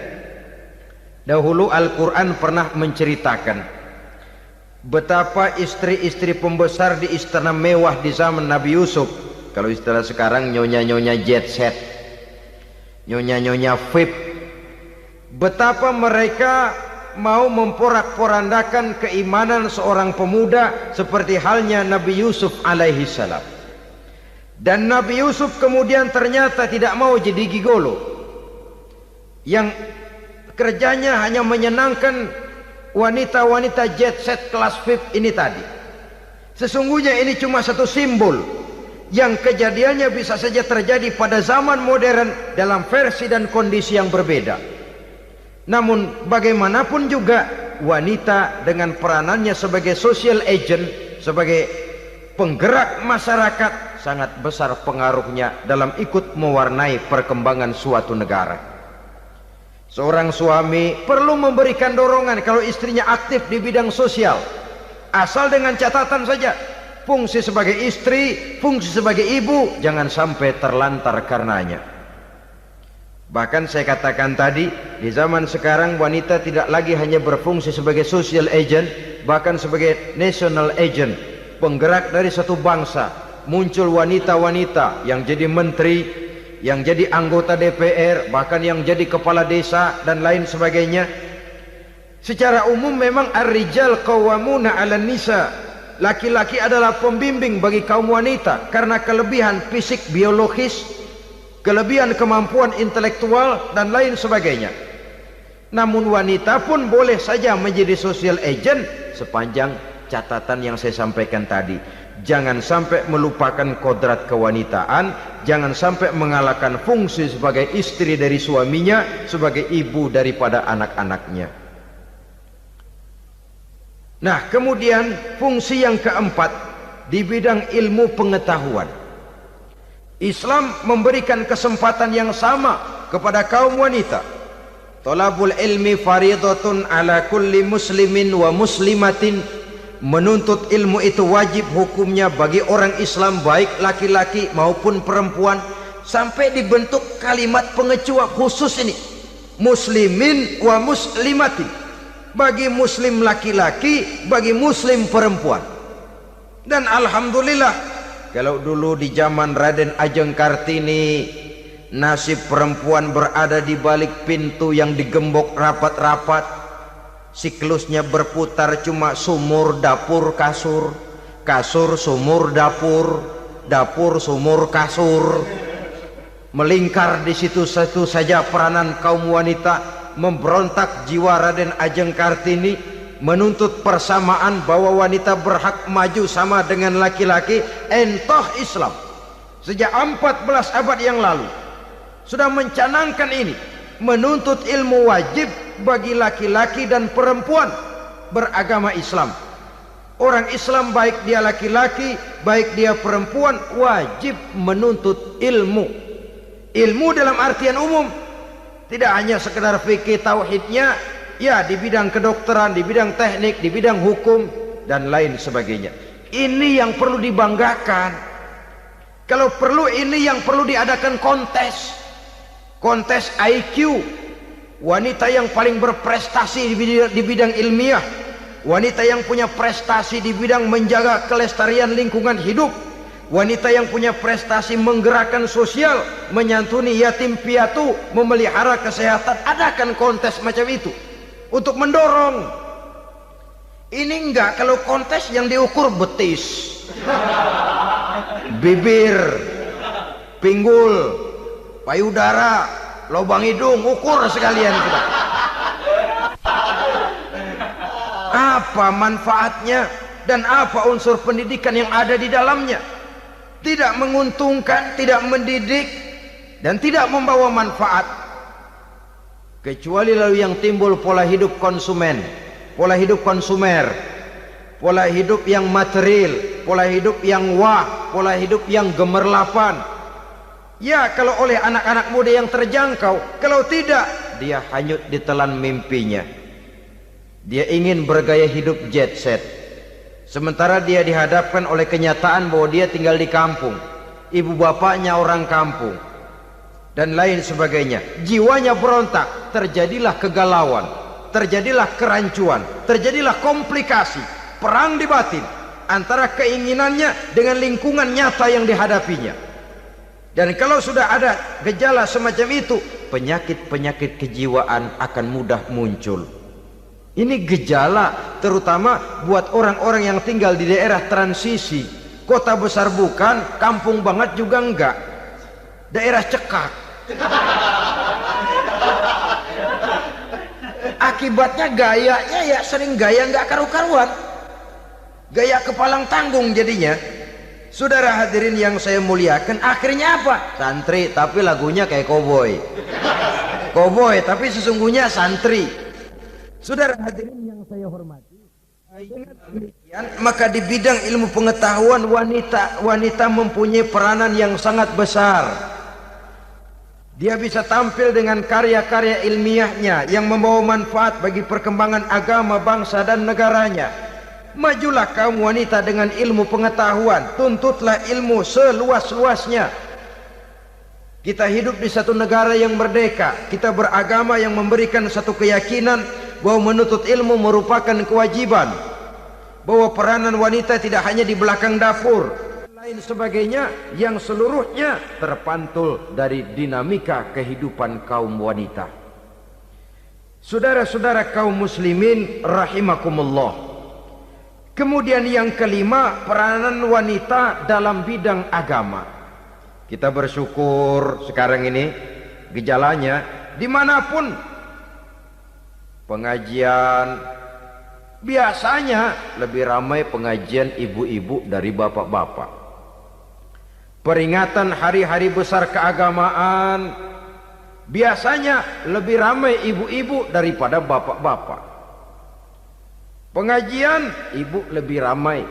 dahulu Al-Quran pernah menceritakan betapa istri-istri pembesar di istana mewah di zaman Nabi Yusuf, kalau istilah sekarang nyonya-nyonya jet set, nyonya-nyonya VIP, betapa mereka mau memporak-porandakan keimanan seorang pemuda seperti halnya Nabi Yusuf alaihi salam. Dan Nabi Yusuf kemudian ternyata tidak mau jadi gigolo yang kerjanya hanya menyenangkan wanita-wanita jet set kelas VIP ini tadi. Sesungguhnya ini cuma satu simbol yang kejadiannya bisa saja terjadi pada zaman modern dalam versi dan kondisi yang berbeda. Namun bagaimanapun juga, wanita dengan peranannya sebagai social agent, sebagai penggerak masyarakat, sangat besar pengaruhnya dalam ikut mewarnai perkembangan suatu negara. Seorang suami perlu memberikan dorongan kalau istrinya aktif di bidang sosial, asal dengan catatan saja, fungsi sebagai istri, fungsi sebagai ibu, jangan sampai terlantar karenanya. Bahkan saya katakan tadi, di zaman sekarang wanita tidak lagi hanya berfungsi sebagai social agent, bahkan sebagai national agent, penggerak dari satu bangsa. Muncul wanita-wanita yang jadi menteri, yang jadi anggota DPR, bahkan yang jadi kepala desa dan lain sebagainya. Secara umum memang ar-rijal qawwamuna 'alan nisa. Laki-laki adalah pembimbing bagi kaum wanita karena kelebihan fisik biologis, kelebihan kemampuan intelektual dan lain sebagainya. Namun wanita pun boleh saja menjadi social agent sepanjang catatan yang saya sampaikan tadi. Jangan sampai melupakan kodrat kewanitaan, jangan sampai mengalahkan fungsi sebagai istri dari suaminya, sebagai ibu daripada anak-anaknya. Nah, kemudian fungsi yang keempat di bidang ilmu pengetahuan. Islam memberikan kesempatan yang sama kepada kaum wanita. Thalabul ilmi faridatun ala kulli muslimin wa muslimatin. Menuntut ilmu itu wajib hukumnya bagi orang Islam, baik laki-laki maupun perempuan. Sampai dibentuk kalimat pengecuali khusus ini, muslimin wa muslimatin, bagi muslim laki-laki, bagi muslim perempuan. Dan alhamdulillah, kalau dulu di zaman Raden Ajeng Kartini nasib perempuan berada di balik pintu yang digembok rapat-rapat, siklusnya berputar cuma sumur dapur kasur, kasur sumur dapur, dapur sumur kasur. Melingkar di situ satu saja peranan kaum wanita. Memberontak jiwa Raden Ajeng Kartini, menuntut persamaan bahwa wanita berhak maju sama dengan laki-laki. Entah Islam sejak 14 abad yang lalu sudah mencanangkan ini, menuntut ilmu wajib bagi laki-laki dan perempuan beragama Islam. Orang Islam baik dia laki-laki, baik dia perempuan, wajib menuntut ilmu. Ilmu dalam artian umum, tidak hanya sekedar fikih tauhidnya, ya di bidang kedokteran, di bidang teknik, di bidang hukum dan lain sebagainya. Ini yang perlu dibanggakan. Kalau perlu, ini yang perlu diadakan kontes. Kontes IQ. Wanita yang paling berprestasi di bidang ilmiah, wanita yang punya prestasi di bidang menjaga kelestarian lingkungan hidup, wanita yang punya prestasi menggerakkan sosial, menyantuni yatim piatu, memelihara kesehatan. Adakan kontes macam itu untuk mendorong. Ini enggak, kalau kontes yang diukur betis, bibir, pinggul, payudara, lubang hidung, ukur sekalian kita. Apa manfaatnya dan apa unsur pendidikan yang ada di dalamnya? Tidak menguntungkan, tidak mendidik, dan tidak membawa manfaat. Kecuali lalu yang timbul pola hidup konsumen, pola hidup konsumer, pola hidup yang material, pola hidup yang wah, pola hidup yang gemerlapan. Ya, kalau oleh anak-anak muda yang terjangkau. Kalau tidak, dia hanyut ditelan mimpinya. Dia ingin bergaya hidup jet set, sementara dia dihadapkan oleh kenyataan bahwa dia tinggal di kampung, ibu bapaknya orang kampung, dan lain sebagainya. Jiwanya berontak, terjadilah kegalauan, terjadilah kerancuan, terjadilah komplikasi, perang di batin antara keinginannya dengan lingkungan nyata yang dihadapinya. Dan kalau sudah ada gejala semacam itu, penyakit-penyakit kejiwaan akan mudah muncul. Ini gejala terutama buat orang-orang yang tinggal di daerah transisi. Kota besar bukan, kampung banget juga enggak, daerah cekak. Akibatnya gayanya ya sering gaya enggak karu-karuan, gaya kepalang tanggung jadinya. Saudara hadirin yang saya muliakan, akhirnya apa? Santri tapi lagunya kayak koboi, koboi tapi sesungguhnya santri. Saudara hadirin yang saya hormati, maka di bidang ilmu pengetahuan wanita mempunyai peranan yang sangat besar. Dia bisa tampil dengan karya-karya ilmiahnya yang membawa manfaat bagi perkembangan agama, bangsa dan negaranya. Majulah kaum wanita dengan ilmu pengetahuan, tuntutlah ilmu seluas-luasnya. Kita hidup di satu negara yang merdeka, kita beragama yang memberikan satu keyakinan bahwa menuntut ilmu merupakan kewajiban, bahwa peranan wanita tidak hanya di belakang dapur, lain sebagainya yang seluruhnya terpantul dari dinamika kehidupan kaum wanita. Saudara-saudara kaum muslimin rahimakumullah. Kemudian yang kelima, peranan wanita dalam bidang agama. Kita bersyukur sekarang ini gejalanya dimanapun pengajian, biasanya lebih ramai pengajian ibu-ibu dari bapak-bapak. Peringatan hari-hari besar keagamaan, biasanya lebih ramai ibu-ibu daripada bapak-bapak. Pengajian ibu lebih ramai,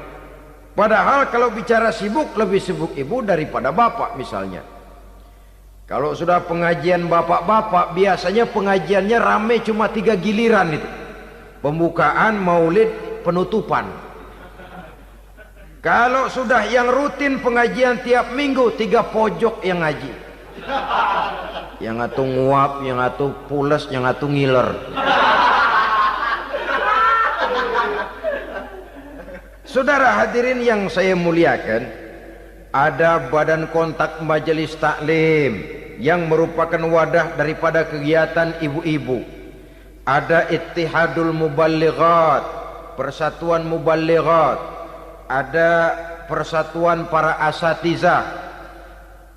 padahal kalau bicara sibuk, lebih sibuk ibu daripada bapak misalnya. Kalau sudah pengajian bapak-bapak, biasanya pengajiannya ramai cuma 3 giliran itu. Pembukaan, maulid, penutupan. Kalau sudah yang rutin pengajian tiap minggu, 3 pojok yang ngaji. Yang atu nguap, yang atu pules, yang atu ngiler. Saudara hadirin yang saya muliakan, ada badan kontak majelis taklim yang merupakan wadah daripada kegiatan ibu-ibu. Ada Ittihadul Muballighat, Persatuan Muballighat, ada Persatuan Para Asatizah,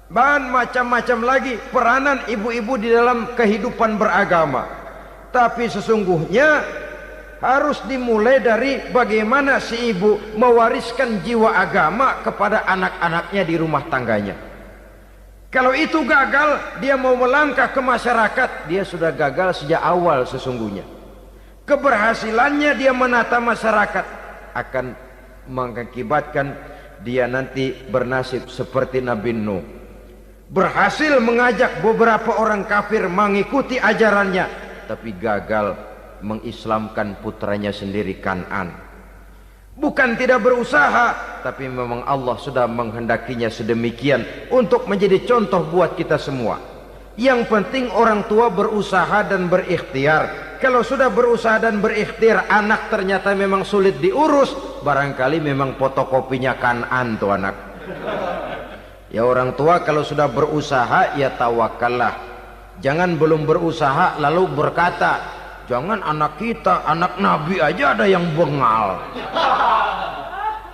dan macam-macam lagi peranan ibu-ibu di dalam kehidupan beragama. Tapi sesungguhnya harus dimulai dari bagaimana si ibu mewariskan jiwa agama kepada anak-anaknya di rumah tangganya. Kalau itu gagal, dia mau melangkah ke masyarakat, dia sudah gagal sejak awal sesungguhnya. Keberhasilannya dia menata masyarakat akan mengakibatkan dia nanti bernasib seperti Nabi Nuh. Berhasil mengajak beberapa orang kafir mengikuti ajarannya, tapi gagal mengislamkan putranya sendiri Kan'an. Bukan tidak berusaha, tapi memang Allah sudah menghendakinya sedemikian untuk menjadi contoh buat kita semua. Yang penting orang tua berusaha dan berikhtiar. Kalau sudah berusaha dan berikhtiar, anak ternyata memang sulit diurus, barangkali memang fotokopinya Kan'an tuh anak. Ya orang tua kalau sudah berusaha, ya tawakallah. Jangan belum berusaha lalu berkata, jangan anak kita, anak Nabi aja ada yang bengal.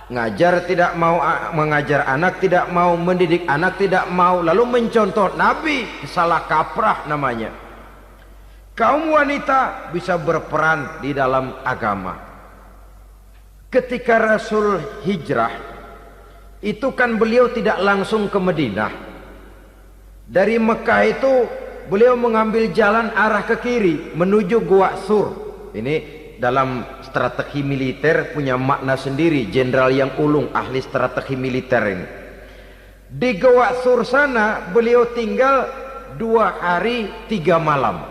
Ngajar tidak mau, mengajar anak tidak mau, mendidik anak tidak mau, lalu mencontoh Nabi, salah kaprah namanya. Kaum wanita bisa berperan di dalam agama. Ketika Rasul hijrah, itu kan beliau tidak langsung ke Madinah. Dari Mekah itu beliau mengambil jalan arah ke kiri menuju Gua Sur. Ini dalam strategi militer punya makna sendiri. Jenderal yang ulung, ahli strategi militer ini. Di Gua Sur sana beliau tinggal 2 hari 3 malam.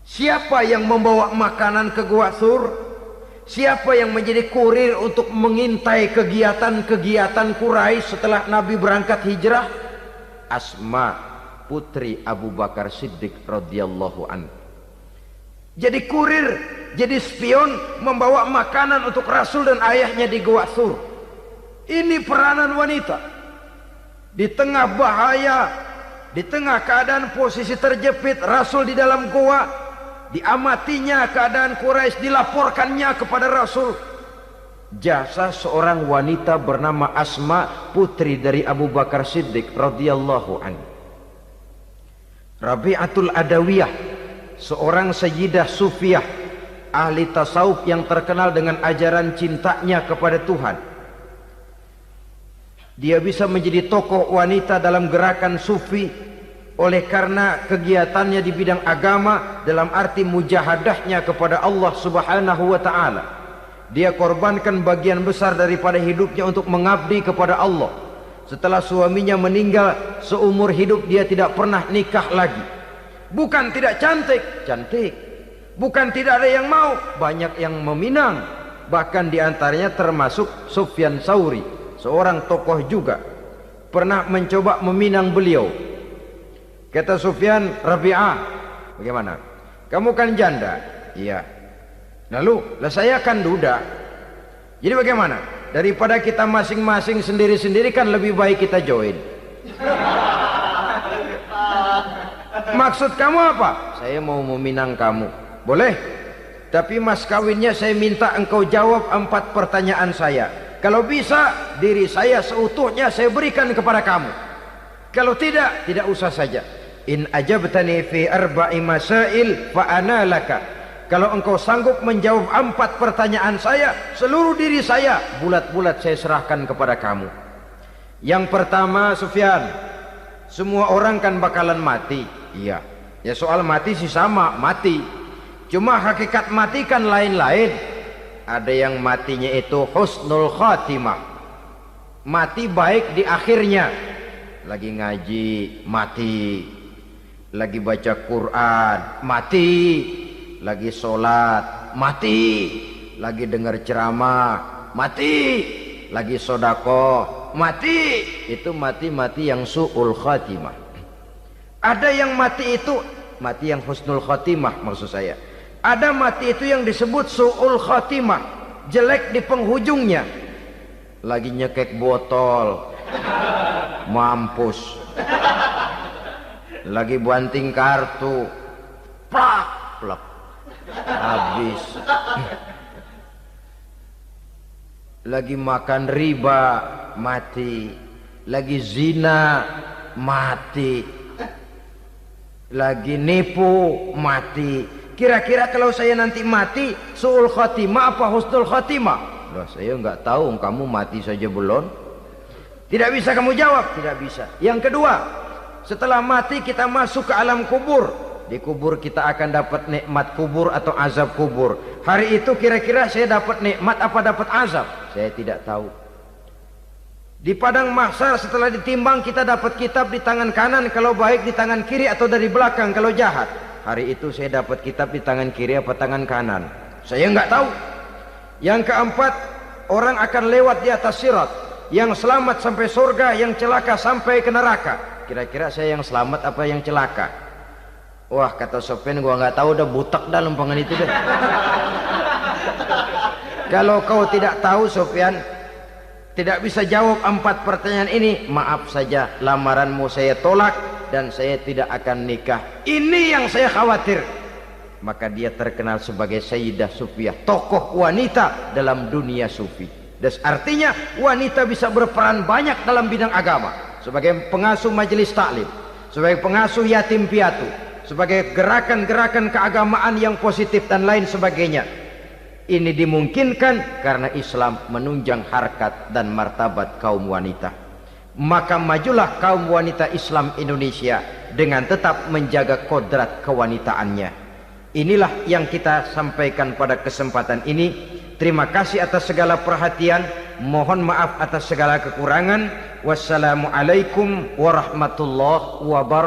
Siapa yang membawa makanan ke Gua Sur? Siapa yang menjadi kurir untuk mengintai kegiatan-kegiatan Quraisy setelah Nabi berangkat hijrah? Asma, putri Abu Bakar Siddiq radhiyallahu anhu. Jadi kurir, jadi spion, membawa makanan untuk Rasul dan ayahnya di Gua Sur. Ini peranan wanita. Di tengah bahaya, di tengah keadaan posisi terjepit, Rasul di dalam gua, diamatinya keadaan Quraisy, dilaporkannya kepada Rasul. Jasa seorang wanita bernama Asma, putri dari Abu Bakar Siddiq radhiyallahu anhu. Rabi'atul Adawiyah, seorang sayyidah sufiyah, ahli tasawuf yang terkenal dengan ajaran cintanya kepada Tuhan. Dia bisa menjadi tokoh wanita dalam gerakan sufi oleh karena kegiatannya di bidang agama, dalam arti mujahadahnya kepada Allah Subhanahu wa ta'ala. Dia korbankan bagian besar daripada hidupnya untuk mengabdi kepada Allah. Setelah suaminya meninggal, seumur hidup dia tidak pernah nikah lagi. Bukan tidak cantik, cantik. Bukan tidak ada yang mau, banyak yang meminang. Bahkan diantaranya termasuk Sufyan Tsauri, seorang tokoh juga, pernah mencoba meminang beliau. Kata Sufyan, Rabi'ah, bagaimana? Kamu kan janda? Iya. Lalu, lah saya kan duda. Jadi bagaimana? Daripada kita masing-masing sendiri-sendiri kan lebih baik kita join. Maksud kamu apa? Saya mau meminang kamu. Boleh? Tapi mas kawinnya saya minta engkau jawab 4 pertanyaan saya. Kalau bisa, diri saya seutuhnya saya berikan kepada kamu. Kalau tidak, tidak usah saja. In ajabtani fi 4 masail fa ana laka. Kalau engkau sanggup menjawab 4 pertanyaan saya, seluruh diri saya bulat-bulat saya serahkan kepada kamu. Yang pertama, Sufyan, semua orang kan bakalan mati. Iya. Ya soal mati sih sama, mati. Cuma hakikat mati kan lain-lain. Ada yang matinya itu husnul khatimah, mati baik di akhirnya. Lagi ngaji, mati. Lagi baca Quran, mati. Lagi sholat, mati. Lagi dengar ceramah, mati. Lagi sodakoh, mati. Itu mati-mati yang su'ul khatimah. Ada yang mati itu mati yang husnul khatimah, maksud saya. Ada mati itu yang disebut su'ul khatimah, jelek di penghujungnya. Lagi nyekek botol, mampus. Lagi banting kartu, plak plak, habis. Lagi makan riba, mati. Lagi zina, mati. Lagi nipu, mati. Kira-kira kalau saya nanti mati, su'ul khatimah apa husnul khatimah? Loh, saya nggak tahu, kamu mati saja belum. Tidak bisa kamu jawab, tidak bisa. Yang kedua, setelah mati kita masuk ke alam kubur. Di kubur kita akan dapat nikmat kubur atau azab kubur. Hari itu kira-kira saya dapat nikmat apa dapat azab? Saya tidak tahu. Di padang mahsyar setelah ditimbang kita dapat kitab di tangan kanan kalau baik, di tangan kiri atau dari belakang kalau jahat. Hari itu saya dapat kitab di tangan kiri apa tangan kanan? Saya nggak tahu. Yang keempat, orang akan lewat di atas sirat. Yang selamat sampai surga, yang celaka sampai ke neraka. Kira-kira saya yang selamat apa yang celaka? Wah, kata Sofyan, gua nggak tahu, udah butek dah lempengan itu deh. Kalau kau tidak tahu, Sofyan, tidak bisa jawab 4 pertanyaan ini, maaf saja, lamaranmu saya tolak dan saya tidak akan nikah. Ini yang saya khawatir. Maka dia terkenal sebagai Sayyidah Sufiyah, tokoh wanita dalam dunia sufi. Dan artinya wanita bisa berperan banyak dalam bidang agama, sebagai pengasuh majelis taklim, sebagai pengasuh yatim piatu, sebagai gerakan-gerakan keagamaan yang positif dan lain sebagainya. Ini dimungkinkan karena Islam menunjang harkat dan martabat kaum wanita. Maka majulah kaum wanita Islam Indonesia dengan tetap menjaga kodrat kewanitaannya. Inilah yang kita sampaikan pada kesempatan ini. Terima kasih atas segala perhatian. Mohon maaf atas segala kekurangan. Wassalamualaikum warahmatullahi wabarakatuh.